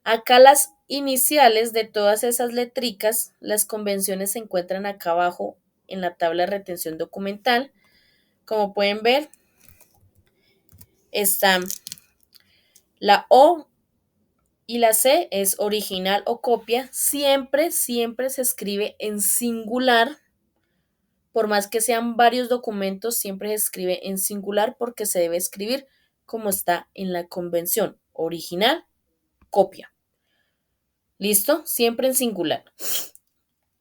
Acá las iniciales de todas esas letricas, las convenciones se encuentran acá abajo en la tabla de retención documental. Como pueden ver, están la O y la C es original o copia. Siempre se escribe en singular. Por más que sean varios documentos, siempre se escribe en singular porque se debe escribir como está en la convención. Original, copia. ¿Listo? Siempre en singular.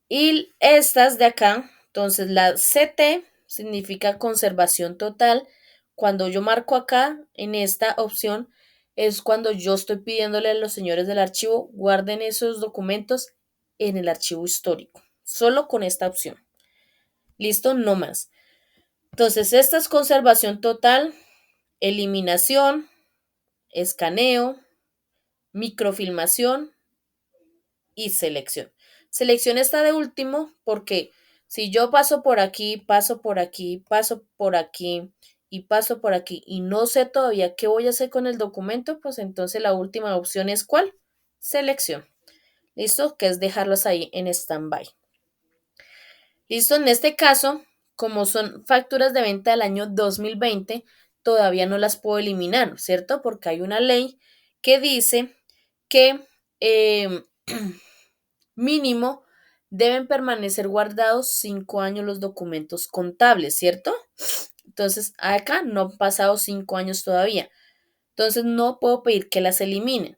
Y estas de acá, entonces la CT significa conservación total. Cuando yo marco acá en esta opción es cuando yo estoy pidiéndole a los señores del archivo guarden esos documentos en el archivo histórico. Solo con esta opción. ¿Listo? No más. Entonces, esta es conservación total, eliminación, escaneo, microfilmación y selección. Selección está de último porque si yo paso por aquí, paso por aquí, paso por aquí y paso por aquí y no sé todavía qué voy a hacer con el documento, pues entonces la última opción es ¿cuál? Selección. ¿Listo? Que es dejarlos ahí en stand-by. ¿Listo? En este caso, como son facturas de venta del año 2020, todavía no las puedo eliminar, ¿cierto? Porque hay una ley que dice que mínimo deben permanecer guardados 5 años los documentos contables, ¿cierto? Entonces, acá no han pasado 5 años todavía. Entonces, no puedo pedir que las eliminen.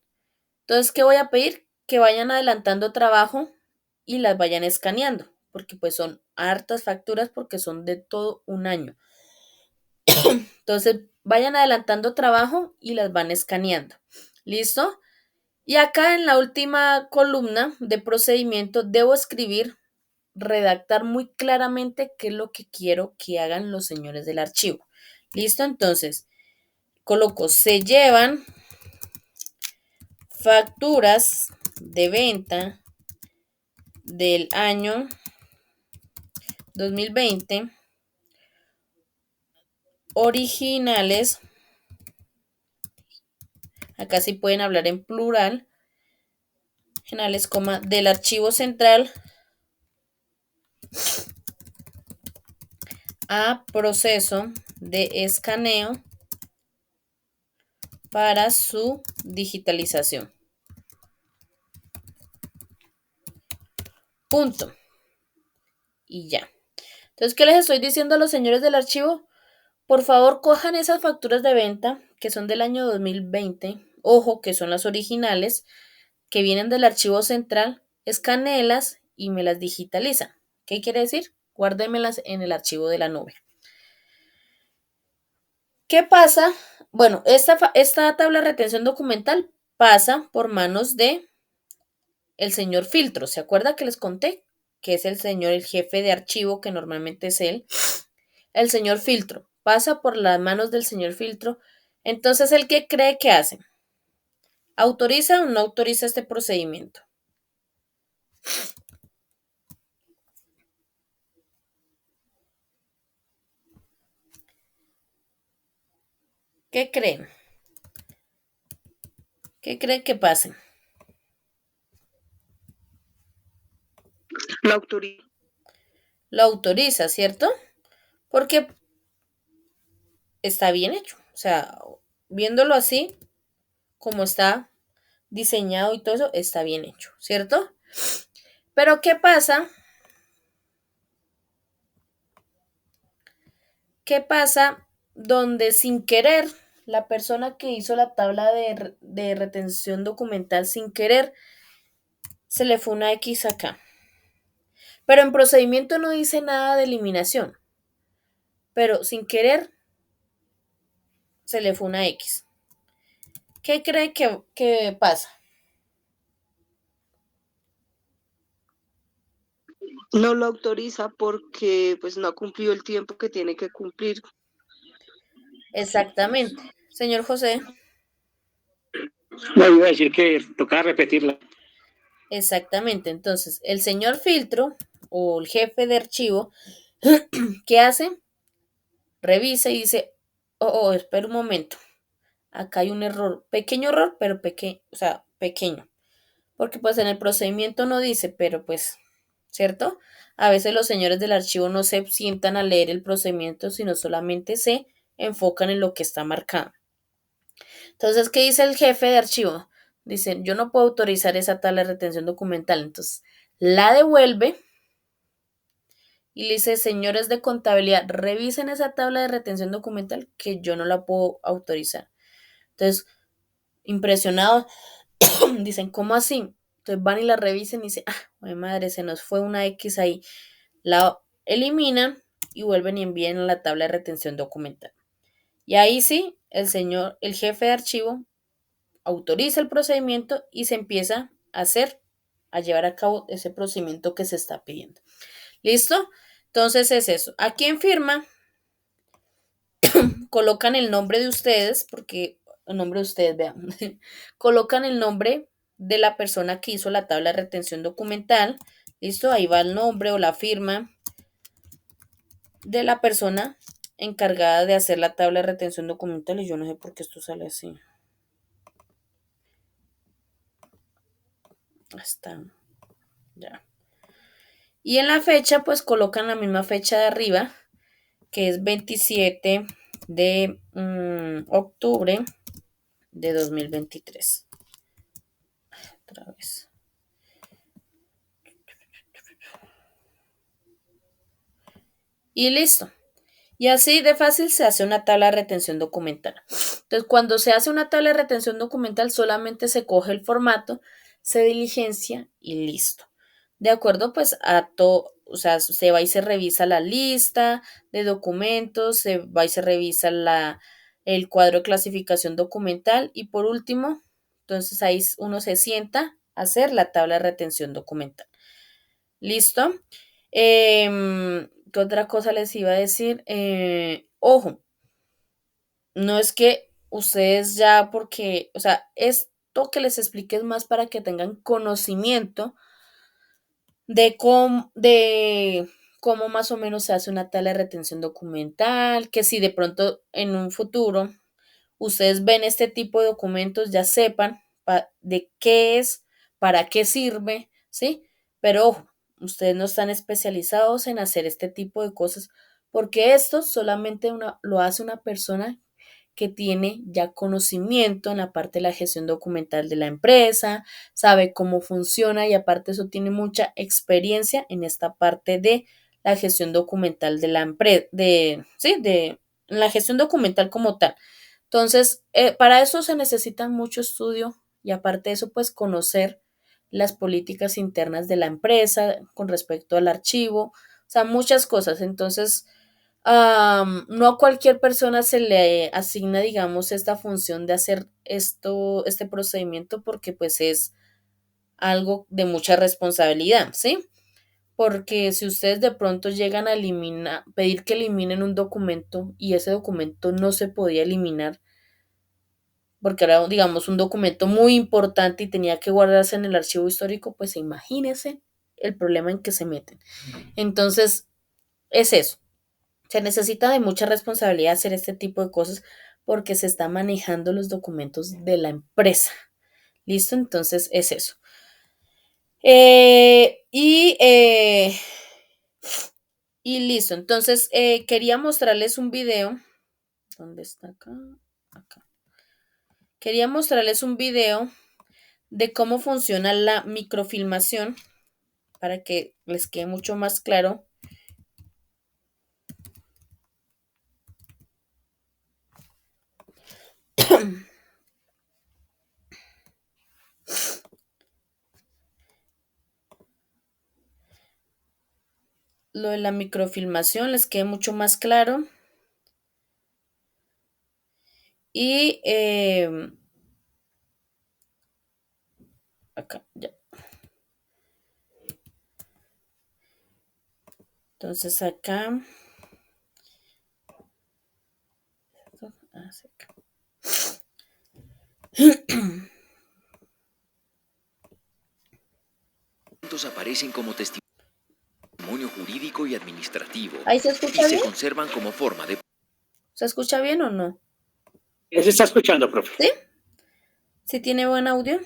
Entonces, ¿qué voy a pedir? Que vayan adelantando trabajo y las vayan escaneando, porque pues son hartas facturas porque son de todo un año. Entonces, vayan adelantando trabajo y las van escaneando. ¿Listo? Y acá en la última columna de procedimiento debo escribir, redactar muy claramente qué es lo que quiero que hagan los señores del archivo. ¿Listo? Entonces, coloco, se llevan facturas de venta del año 2020 originales, acá sí pueden hablar en plural, originales, del archivo central a proceso de escaneo para su digitalización. Punto. Y ya. Entonces, ¿qué les estoy diciendo a los señores del archivo? Por favor, cojan esas facturas de venta que son del año 2020, ojo, que son las originales, que vienen del archivo central, escanéelas y me las digitalizan. ¿Qué quiere decir? Guárdemelas en el archivo de la nube. ¿Qué pasa? Bueno, esta tabla de retención documental pasa por manos de el señor filtro. ¿Se acuerda que les conté? Que es el jefe de archivo, que normalmente es él. El señor filtro pasa por las manos del señor filtro. Entonces, ¿el qué cree que hace? ¿Autoriza o no autoriza este procedimiento? ¿Qué creen? ¿Qué creen que pase? La autoridad. Lo autoriza, ¿cierto? Porque está bien hecho. O sea, viéndolo así, como está diseñado y todo eso, está bien hecho, ¿cierto? Pero ¿qué pasa? ¿Qué pasa donde sin querer la persona que hizo la tabla de retención documental sin querer se le fue una X acá? Pero en procedimiento no dice nada de eliminación, pero sin querer se le fue una X. ¿Qué cree que pasa? No lo autoriza porque pues no ha cumplido el tiempo que tiene que cumplir. Exactamente. Señor José, No, iba a decir que tocaba repetirla. exactamente. Entonces, el señor filtro o el jefe de archivo, ¿qué hace? Revisa y dice, espera un momento. Acá hay un error, pero pequeño, o sea, pequeño. Porque pues en el procedimiento no dice, pero pues, ¿cierto? A veces los señores del archivo no se sientan a leer el procedimiento, sino solamente se enfocan en lo que está marcado. Entonces, ¿qué dice el jefe de archivo? Dice, yo no puedo autorizar esa tabla de retención documental. Entonces, la devuelve y le dice, señores de contabilidad, revisen esa tabla de retención documental que yo no la puedo autorizar. Entonces, impresionados, dicen, ¿cómo así? Entonces van y la revisen y dicen, ay madre, se nos fue una X ahí. La eliminan y vuelven y envían a la tabla de retención documental. Y ahí sí, el jefe de archivo autoriza el procedimiento y se empieza a hacer, a llevar a cabo ese procedimiento que se está pidiendo. ¿Listo? Entonces es eso. ¿A quién firma? Colocan el nombre de ustedes, porque el nombre de ustedes, vean, colocan el nombre de la persona que hizo la tabla de retención documental. ¿Listo? Ahí va el nombre o la firma de la persona encargada de hacer la tabla de retención documental. Y yo no sé por qué esto sale así. Hasta ya. Y en la fecha, pues colocan la misma fecha de arriba, que es 27 de octubre de 2023. Otra vez. Y listo. Y así de fácil se hace una tabla de retención documental. Entonces, cuando se hace una tabla de retención documental, solamente se coge el formato, se diligencia y listo. De acuerdo, pues a todo, o sea, se va y se revisa la lista de documentos, se va y se revisa el cuadro de clasificación documental y por último, entonces ahí uno se sienta a hacer la tabla de retención documental. ¿Listo? ¿Qué otra cosa les iba a decir? Ojo, no es que ustedes ya porque, o sea, esto que les explique es más para que tengan conocimiento de cómo más o menos se hace una tabla de retención documental, que si de pronto en un futuro ustedes ven este tipo de documentos, ya sepan de qué es, para qué sirve, ¿sí? Pero ojo, ustedes no están especializados en hacer este tipo de cosas, porque esto solamente lo hace una persona que tiene ya conocimiento en la parte de la gestión documental de la empresa, sabe cómo funciona y aparte eso tiene mucha experiencia en esta parte de la gestión documental de la empresa, sí, de la gestión documental como tal. Entonces, para eso se necesita mucho estudio y aparte de eso, pues conocer las políticas internas de la empresa con respecto al archivo, o sea, muchas cosas. Entonces, no a cualquier persona se le asigna, digamos, esta función de hacer este procedimiento porque pues es algo de mucha responsabilidad, ¿sí? Porque si ustedes de pronto llegan a pedir que eliminen un documento y ese documento no se podía eliminar, porque era, digamos, un documento muy importante y tenía que guardarse en el archivo histórico, pues imagínense el problema en que se meten. Entonces, es eso. Se necesita de mucha responsabilidad hacer este tipo de cosas porque se está manejando los documentos de la empresa. ¿Listo? Entonces, es eso. Eh, y, eh, y listo. Entonces, quería mostrarles un video. ¿Dónde está acá? Acá. Quería mostrarles un video de cómo funciona la microfilmación para que les quede mucho más claro. Lo de la microfilmación les quede mucho más claro. Y acá, ya. Entonces acá. Aparecen como testimonio jurídico y administrativo ¿Ahí se y escucha se bien? conservan como forma de... ¿Se escucha bien o no? Se está escuchando, profe. ¿Sí? ¿Sí tiene buen audio?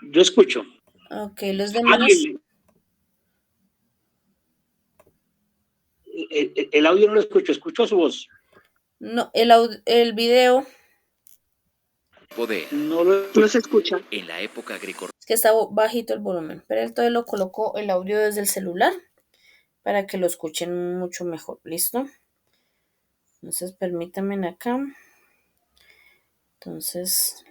Yo escucho. Ok, los demás. El audio no lo escucho, escucho su voz. No, el video poder. No se escucha. En la época es que está bajito el volumen, pero entonces lo coloco el audio desde el celular para que lo escuchen mucho mejor. ¿Listo? Entonces permítanme acá. Entonces.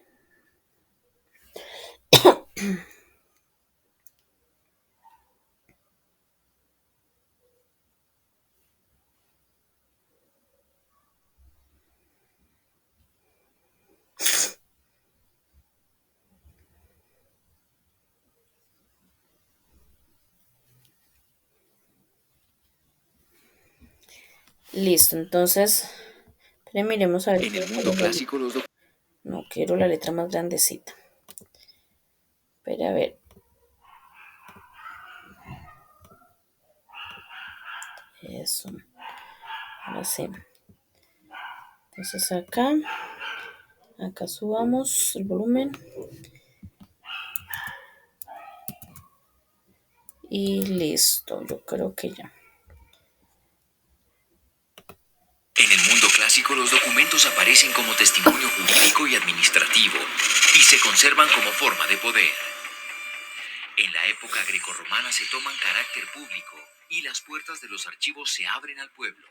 Listo, entonces. Miremos a ver. En el mundo clásico los No, quiero la letra más grandecita. Espera, a ver. Eso. Ahora sí. Entonces acá subamos el volumen. Y listo, yo creo que ya. En el mundo clásico los documentos aparecen como testimonio jurídico y administrativo y se conservan como forma de poder. En la época grecorromana se toman carácter público y las puertas de los archivos se abren al pueblo.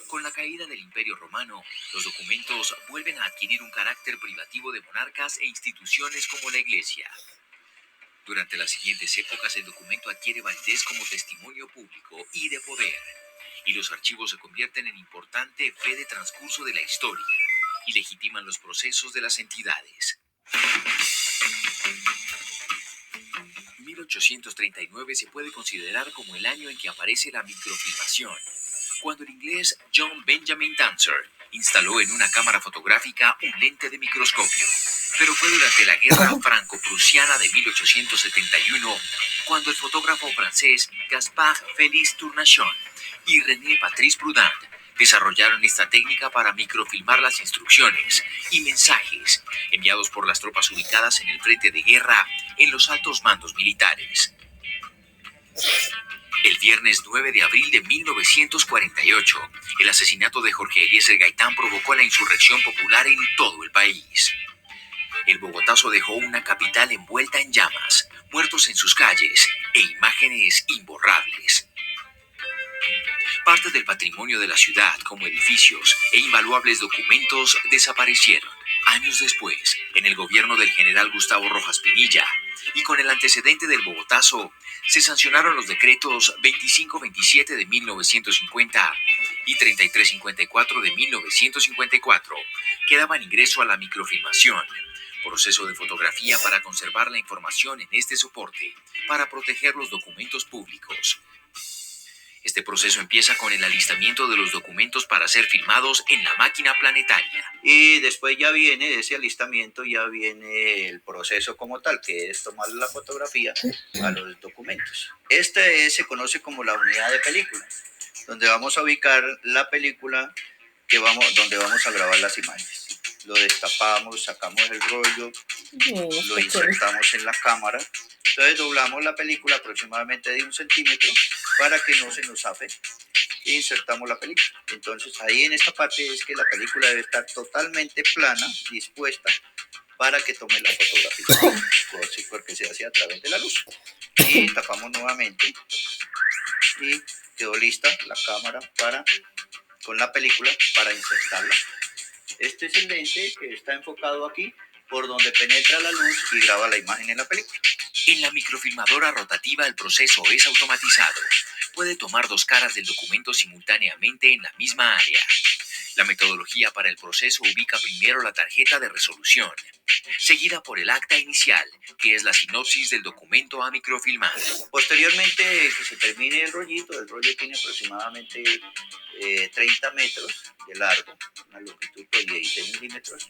Con la caída del Imperio Romano, los documentos vuelven a adquirir un carácter privativo de monarcas e instituciones como la Iglesia. Durante las siguientes épocas el documento adquiere validez como testimonio público y de poder, y los archivos se convierten en importante fe de transcurso de la historia y legitiman los procesos de las entidades. 1839 se puede considerar como el año en que aparece la microfilmación, cuando el inglés John Benjamin Dancer instaló en una cámara fotográfica un lente de microscopio. Pero fue durante la Guerra Franco-Prusiana de 1871 cuando el fotógrafo francés Gaspard Félix Tournachon y René Patrice Prud'homme desarrollaron esta técnica para microfilmar las instrucciones y mensajes enviados por las tropas ubicadas en el frente de guerra en los altos mandos militares. El viernes 9 de abril de 1948, el asesinato de Jorge Eliezer Gaitán provocó la insurrección popular en todo el país. El Bogotazo dejó una capital envuelta en llamas, muertos en sus calles e imágenes imborrables. Parte del patrimonio de la ciudad, como edificios e invaluables documentos, desaparecieron. Años después, en el gobierno del general Gustavo Rojas Pinilla, y con el antecedente del Bogotazo, se sancionaron los decretos 2527 de 1950 y 3354 de 1954, que daban ingreso a la microfilmación, proceso de fotografía para conservar la información en este soporte, para proteger los documentos públicos. Este proceso empieza con el alistamiento de los documentos para ser filmados en la máquina planetaria. Y después ya viene de ese alistamiento, ya viene el proceso como tal, que es tomar la fotografía a los documentos. Se conoce como la unidad de película, donde vamos a ubicar la película donde vamos a grabar las imágenes. Lo destapamos, sacamos el rollo, lo insertamos en la cámara. Entonces doblamos la película aproximadamente de 1 centímetro para que no se nos zafe e insertamos la película. Entonces ahí en esta parte es que la película debe estar totalmente plana, dispuesta para que tome la fotografía, porque se hace a través de la luz. Y tapamos nuevamente y quedó lista la cámara con la película para insertarla. Este es el lente que está enfocado aquí por donde penetra la luz y graba la imagen en la película. En la microfilmadora rotativa el proceso es automatizado. Puede tomar 2 caras del documento simultáneamente en la misma área. La metodología para el proceso ubica primero la tarjeta de resolución, seguida por el acta inicial, que es la sinopsis del documento a microfilmar. Posteriormente que se termine el rollo tiene aproximadamente 30 metros de largo, una longitud de 16 milímetros,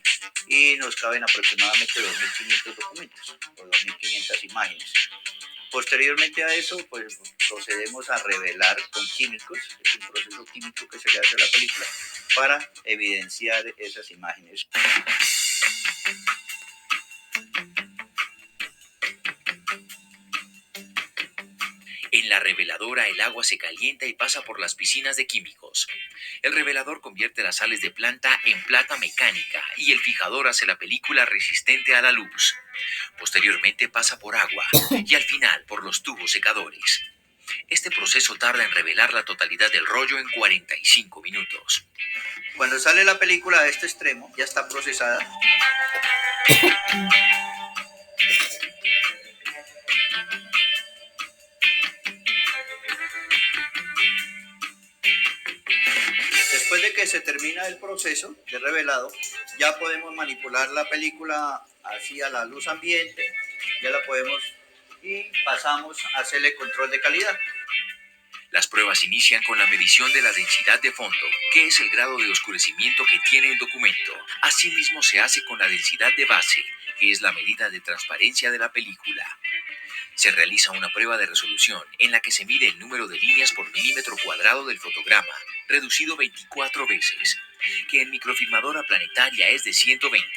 y nos caben aproximadamente 2.500 documentos o 2.500 imágenes. Posteriormente a eso, pues procedemos a revelar con químicos, es un proceso químico que se le hace a la película para evidenciar esas imágenes. En la reveladora el agua se calienta y pasa por las piscinas de químicos. El revelador convierte las sales de planta en plata mecánica y el fijador hace la película resistente a la luz. Posteriormente pasa por agua y al final por los tubos secadores. Este proceso tarda en revelar la totalidad del rollo en 45 minutos. Cuando sale la película a este extremo, ya está procesada. Después de que se termina el proceso de revelado, ya podemos manipular la película hacia la luz ambiente, ya la podemos y pasamos a hacerle control de calidad. Las pruebas inician con la medición de la densidad de fondo, que es el grado de oscurecimiento que tiene el documento. Asimismo se hace con la densidad de base, que es la medida de transparencia de la película. Se realiza una prueba de resolución en la que se mide el número de líneas por milímetro cuadrado del fotograma, reducido 24 veces, que en microfilmadora planetaria es de 120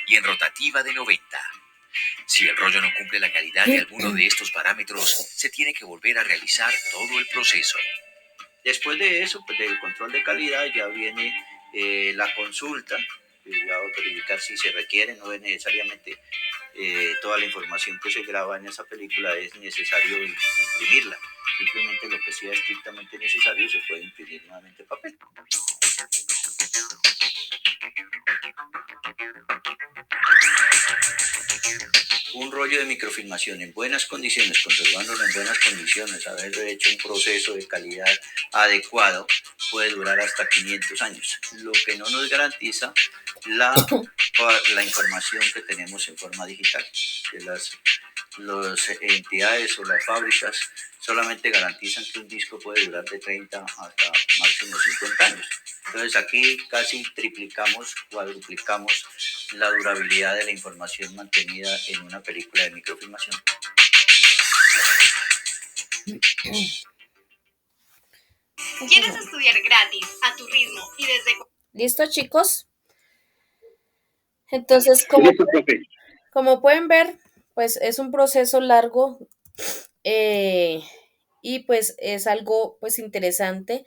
y en rotativa de 90. Si el rollo no cumple la calidad de alguno de estos parámetros, se tiene que volver a realizar todo el proceso. Después de eso, pues del control de calidad, ya viene la consulta, ya verificar si se requiere, no es necesariamente toda la información que se graba en esa película es necesario imprimirla. Simplemente lo que sea estrictamente necesario se puede imprimir nuevamente en papel. Un rollo de microfilmación en buenas condiciones, conservándolo en buenas condiciones, haber hecho un proceso de calidad adecuado, puede durar hasta 500 años, lo que no nos garantiza la información que tenemos en forma digital. Que las entidades o las fábricas solamente garantizan que un disco puede durar de 30 hasta máximo 50 años. Entonces aquí casi triplicamos, cuadruplicamos la durabilidad de la información mantenida en una película de microfilmación. ¿Quieres estudiar gratis, a tu ritmo y desde... ¿Listo, chicos? Entonces, como pueden ver, pues es un proceso largo y pues es algo pues interesante.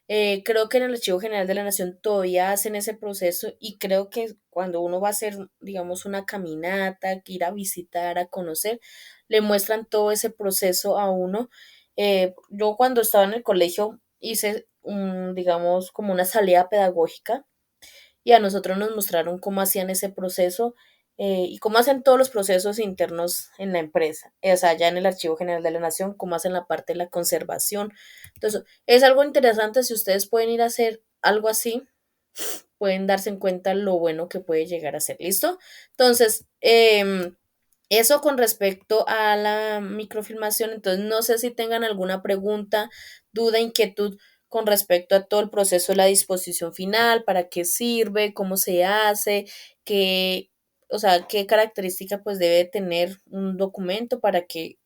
Creo que en el Archivo General de la Nación todavía hacen ese proceso y creo que cuando uno va a hacer, digamos, una caminata, que ir a visitar, a conocer, le muestran todo ese proceso a uno. Yo cuando estaba en el colegio hice, digamos, como una salida pedagógica y a nosotros nos mostraron cómo hacían ese proceso y cómo hacen todos los procesos internos en la empresa, o sea, ya en el Archivo General de la Nación, cómo hacen la parte de la conservación. Entonces, es algo interesante, si ustedes pueden ir a hacer algo así, pueden darse en cuenta lo bueno que puede llegar a ser, ¿listo? Entonces, Eso con respecto a la microfilmación, entonces no sé si tengan alguna pregunta, duda, inquietud con respecto a todo el proceso de la disposición final, para qué sirve, cómo se hace, qué, o sea, qué característica pues debe tener un documento para que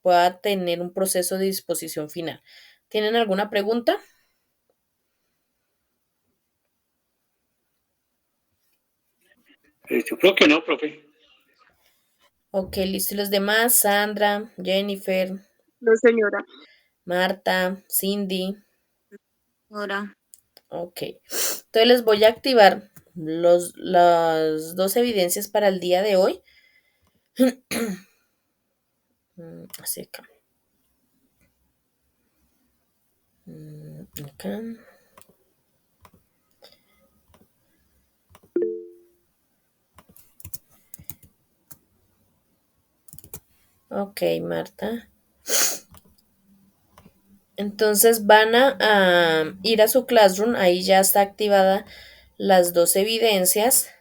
pueda tener un proceso de disposición final. ¿Tienen alguna pregunta? Yo creo que no, profe. Ok, listo. ¿Y los demás? Sandra, Jennifer, No, señora. Marta, Cindy. Ahora, Ok. Entonces les voy a activar las dos evidencias para el día de hoy. Así acá. Acá. Ok, Marta. Entonces van a ir a su Classroom. Ahí ya está activada las dos evidencias.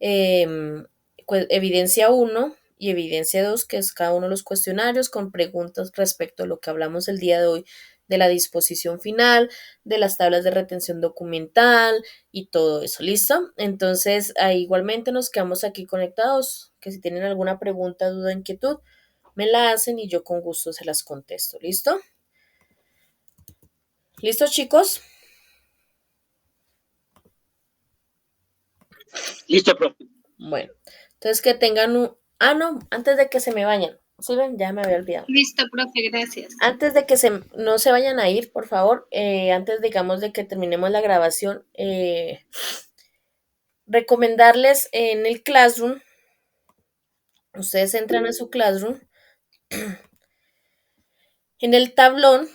Evidencia 1 y evidencia 2, que es cada uno de los cuestionarios con preguntas respecto a lo que hablamos el día de hoy, de la disposición final, de las tablas de retención documental y todo eso. ¿Listo? Entonces, ahí igualmente nos quedamos aquí conectados, que si tienen alguna pregunta, duda, inquietud, me la hacen y yo con gusto se las contesto. ¿Listo? ¿Listo, chicos? Listo, profe. Bueno, entonces que tengan un... Ah, no, antes de que se me vayan. ¿Sí ven? Ya me había olvidado. listo, profe, gracias. Antes de que no se vayan a ir, por favor, antes, digamos, de que terminemos la grabación, recomendarles en el Classroom, ustedes entran a su Classroom, en el tablón,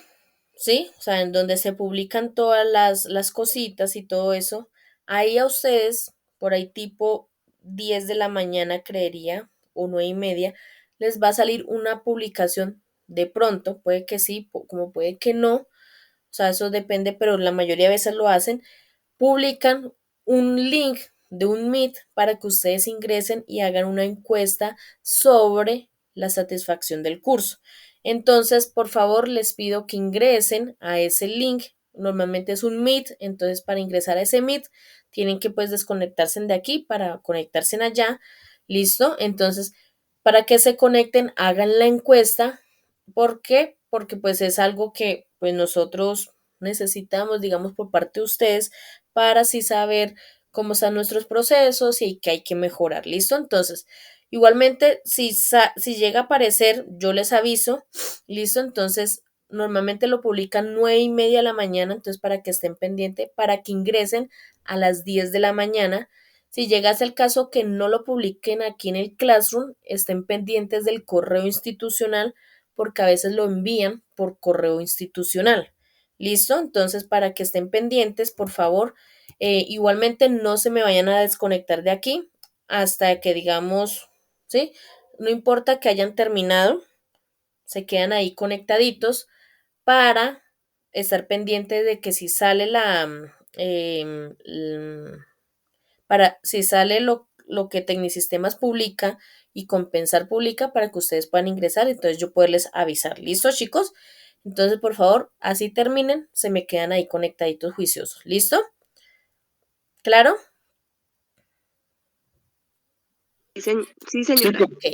¿sí? O sea, en donde se publican todas las cositas y todo eso, ahí a ustedes, por ahí tipo 10 de la mañana, creería, o 9:30, les va a salir una publicación de pronto, puede que sí, como puede que no, o sea, eso depende, pero la mayoría de veces lo hacen, publican un link de un Meet para que ustedes ingresen y hagan una encuesta sobre la satisfacción del curso. Entonces, por favor, les pido que ingresen a ese link. Normalmente es un Meet, entonces para ingresar a ese Meet tienen que pues desconectarse de aquí para conectarse allá. ¿Listo? Entonces, para que se conecten, hagan la encuesta. ¿Por qué? Porque pues es algo que pues nosotros necesitamos, digamos, por parte de ustedes para así saber cómo están nuestros procesos y qué hay que mejorar. ¿Listo? Entonces, igualmente, si llega a aparecer, yo les aviso. ¿Listo? Entonces, normalmente lo publican 9:30 de la mañana, entonces para que estén pendientes, para que ingresen a las 10 de la mañana. Si llegase el caso que no lo publiquen aquí en el Classroom, estén pendientes del correo institucional porque a veces lo envían por correo institucional. ¿Listo? Entonces, para que estén pendientes, por favor, igualmente no se me vayan a desconectar de aquí hasta que digamos, ¿sí? No importa que hayan terminado, se quedan ahí conectaditos para estar pendientes de que si sale para si sale lo que Tecnisistemas publica y Compensar publica para que ustedes puedan ingresar, entonces yo poderles avisar. ¿Listo, chicos? Entonces, por favor, así terminen, se me quedan ahí conectaditos juiciosos. ¿Listo? ¿Claro? Sí, señora. Ok.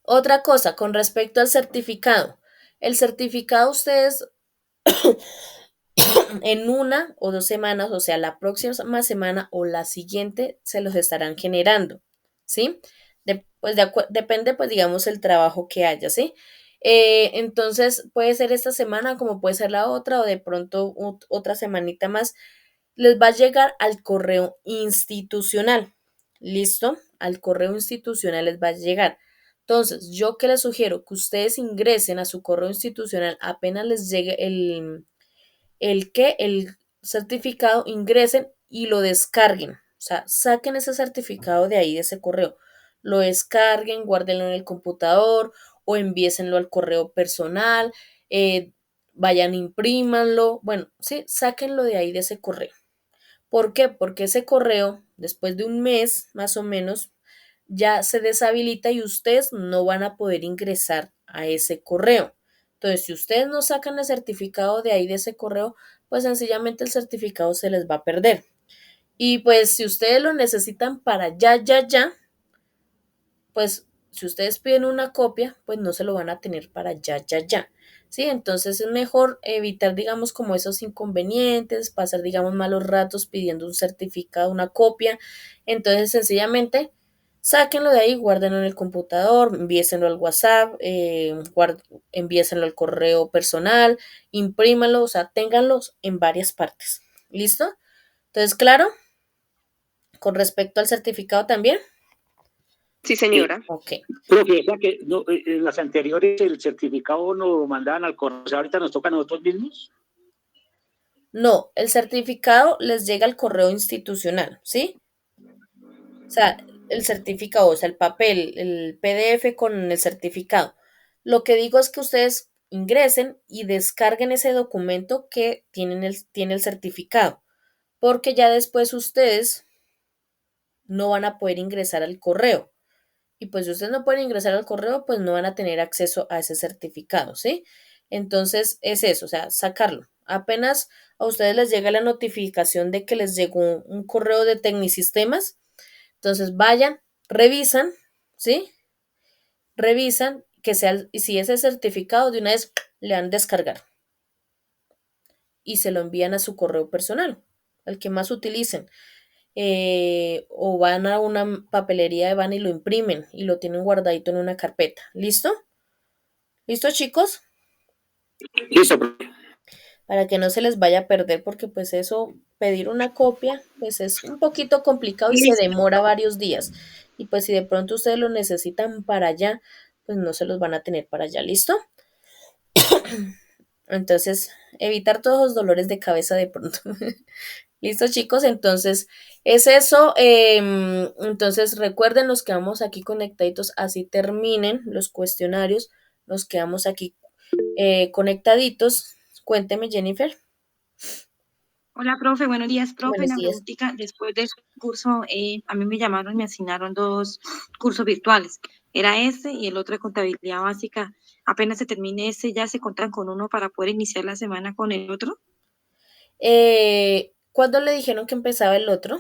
Otra cosa, con respecto al certificado. El certificado ustedes en 1 o 2 semanas, o sea, la próxima semana o la siguiente, se los estarán generando, ¿sí? Depende, pues, digamos, el trabajo que haya, ¿sí? Entonces, puede ser esta semana, como puede ser la otra, o de pronto otra semanita más, les va a llegar al correo institucional, ¿listo? Al correo institucional les va a llegar. Entonces, yo que les sugiero que ustedes ingresen a su correo institucional apenas les llegue el certificado, ingresen y lo descarguen. O sea, saquen ese certificado de ahí, de ese correo. Lo descarguen, guárdenlo en el computador o envíesenlo al correo personal, vayan, imprímanlo. Bueno, sí, sáquenlo de ahí, de ese correo. ¿Por qué? Porque ese correo, después de un mes más o menos, ya se deshabilita y ustedes no van a poder ingresar a ese correo. Entonces, si ustedes no sacan el certificado de ahí de ese correo, pues sencillamente el certificado se les va a perder. Y pues si ustedes lo necesitan para ya, pues si ustedes piden una copia, pues no se lo van a tener para ya. ¿Sí? Entonces es mejor evitar, digamos, como esos inconvenientes, pasar, digamos, malos ratos pidiendo un certificado, una copia. Entonces, sencillamente, sáquenlo de ahí, guárdenlo en el computador, envíeselo al WhatsApp, envíeselo al correo personal, imprímanlo, o sea, ténganlos en varias partes. ¿Listo? Entonces, claro, con respecto al certificado también. Sí, señora. Ok. Profe, o sea que no, en las anteriores el certificado nos lo mandaban al correo, o sea, ahorita nos toca a nosotros mismos. No, el certificado les llega al correo institucional, ¿sí? O sea, el certificado, o sea, el papel, el PDF con el certificado. Lo que digo es que ustedes ingresen y descarguen ese documento que tiene el certificado, porque ya después ustedes no van a poder ingresar al correo. Y pues si ustedes no pueden ingresar al correo, pues no van a tener acceso a ese certificado, ¿sí? Entonces es eso, o sea, sacarlo. Apenas a ustedes les llega la notificación de que les llegó un correo de Tecnisistemas, entonces vayan, revisan, ¿sí? Revisan que sea, y si ese certificado de una vez le dan descargar y se lo envían a su correo personal, al que más utilicen. O van a una papelería, van y lo imprimen y lo tienen guardadito en una carpeta. ¿Listo? ¿Listo, chicos? Listo, profe. Para que no se les vaya a perder, porque pues eso, pedir una copia, pues es un poquito complicado y se Listo. demora varios días. Y pues si de pronto ustedes lo necesitan para allá, pues no se los van a tener para allá. ¿Listo? Entonces, evitar todos los dolores de cabeza de pronto. Listo, chicos, entonces es eso. Entonces recuerden, nos quedamos aquí conectaditos, así terminen los cuestionarios, nos quedamos aquí conectaditos. Cuénteme, Jennifer. Hola, profe, buenos días, profe. Buenos Una días. preguntita. Después del curso, a mí me llamaron y me asignaron 2 cursos virtuales. Era ese y el otro de contabilidad básica. Apenas se termine ese, ya se contan con uno para poder iniciar la semana con el otro. ¿Cuándo le dijeron que empezaba el otro?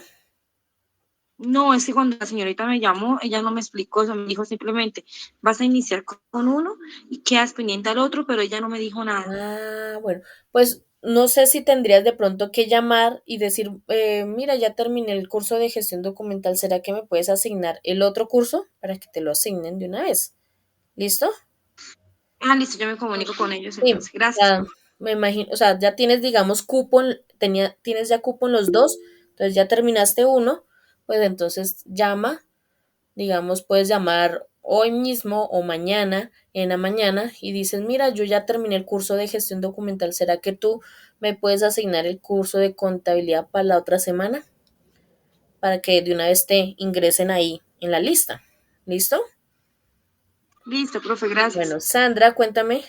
No, es que cuando la señorita me llamó, ella no me explicó eso, me dijo simplemente, vas a iniciar con uno y quedas pendiente al otro, pero ella no me dijo nada. Ah, bueno, pues no sé si tendrías de pronto que llamar y decir, mira, ya terminé el curso de gestión documental, ¿será que me puedes asignar el otro curso para que te lo asignen de una vez? ¿Listo? Ah, listo, yo me comunico con ellos Sí, entonces. Gracias, ya profe. me imagino, o sea, ya tienes, digamos, cupo, tienes ya cupo en los dos, entonces ya terminaste uno, pues entonces llama, digamos, puedes llamar hoy mismo o mañana, en la mañana, y dices, mira, yo ya terminé el curso de gestión documental, ¿será que tú me puedes asignar el curso de contabilidad para la otra semana? Para que de una vez te ingresen ahí en la lista. ¿Listo? Listo, profe, gracias. Bueno, Sandra, cuéntame.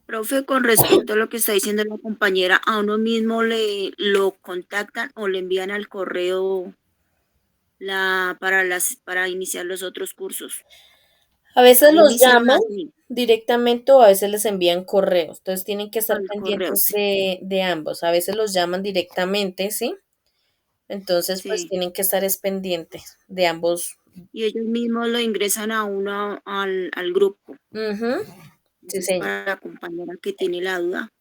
Profe, con respecto a lo que está diciendo la compañera, a uno mismo le lo contactan o le envían al correo para iniciar los otros cursos. A A veces mí me los hicieron llaman así, directamente o a veces les envían correos. Entonces tienen que estar al correo, pendientes sí. de ambos. A veces los llaman directamente, ¿sí? Entonces, pues Sí. tienen que estar pendientes de ambos. Y ellos mismos lo ingresan a uno al grupo. Ujú. Sí, Entonces, señor. para la compañera que tiene la duda.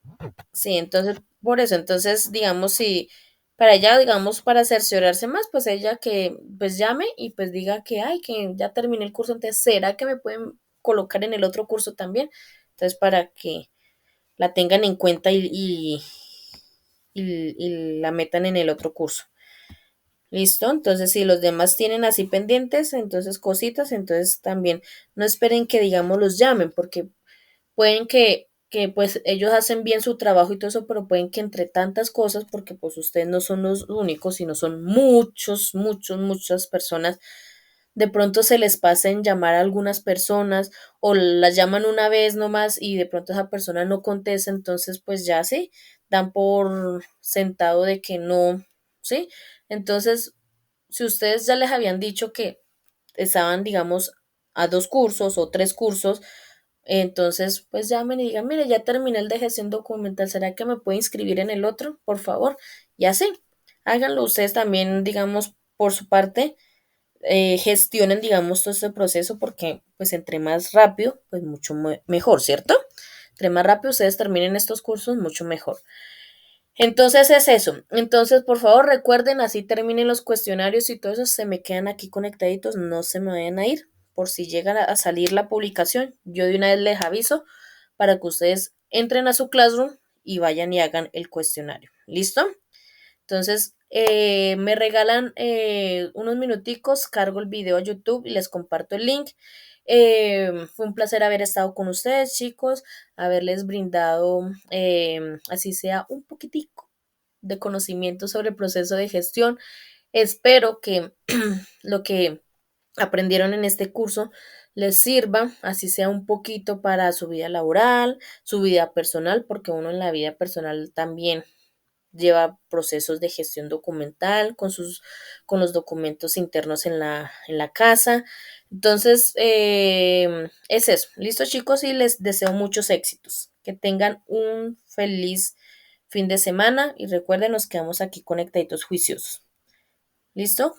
Sí, entonces, por eso, entonces, digamos, si para ella, digamos, para cerciorarse más, pues ella que, pues llame y pues diga que, ay, que ya terminé el curso, entonces, ¿será que me pueden colocar en el otro curso también? Entonces, para que la tengan en cuenta y la metan en el otro curso. ¿Listo? Entonces, si los demás tienen así pendientes, entonces cositas, entonces también no esperen que, digamos, los llamen, porque pueden que pues ellos hacen bien su trabajo y todo eso, pero pueden que entre tantas cosas, porque pues ustedes no son los únicos, sino son muchas personas, de pronto se les pasa en llamar a algunas personas o las llaman una vez nomás y de pronto esa persona no contesta, entonces pues ya sí, dan por sentado de que no, ¿sí? Entonces, si ustedes ya les habían dicho que estaban, digamos, a 2 cursos o 3 cursos, entonces pues llamen y digan, mire, ya terminé el de gestión documental, ¿será que me puede inscribir en el otro, por favor? Y así, háganlo ustedes también, digamos, por su parte, gestionen, digamos, todo este proceso porque pues entre más rápido, pues mucho mejor, ¿cierto? Entre más rápido ustedes terminen estos cursos, mucho mejor. Entonces es eso. Entonces, por favor, recuerden, así terminen los cuestionarios y todo eso, se me quedan aquí conectaditos, no se me vayan a ir. Por si llega a salir la publicación, yo de una vez les aviso para que ustedes entren a su Classroom y vayan y hagan el cuestionario. ¿Listo? Entonces, me regalan unos minuticos, cargo el video a YouTube y les comparto el link. Fue un placer haber estado con ustedes, chicos, haberles brindado, así sea, un poquitico de conocimiento sobre el proceso de gestión. Espero que lo que aprendieron en este curso les sirva, así sea un poquito para su vida laboral, su vida personal, porque uno en la vida personal también lleva procesos de gestión documental con los documentos internos en la casa. Entonces, es eso. Listo, chicos, y les deseo muchos éxitos. Que tengan un feliz fin de semana y recuerden, nos quedamos aquí conectaditos juiciosos. ¿Listo?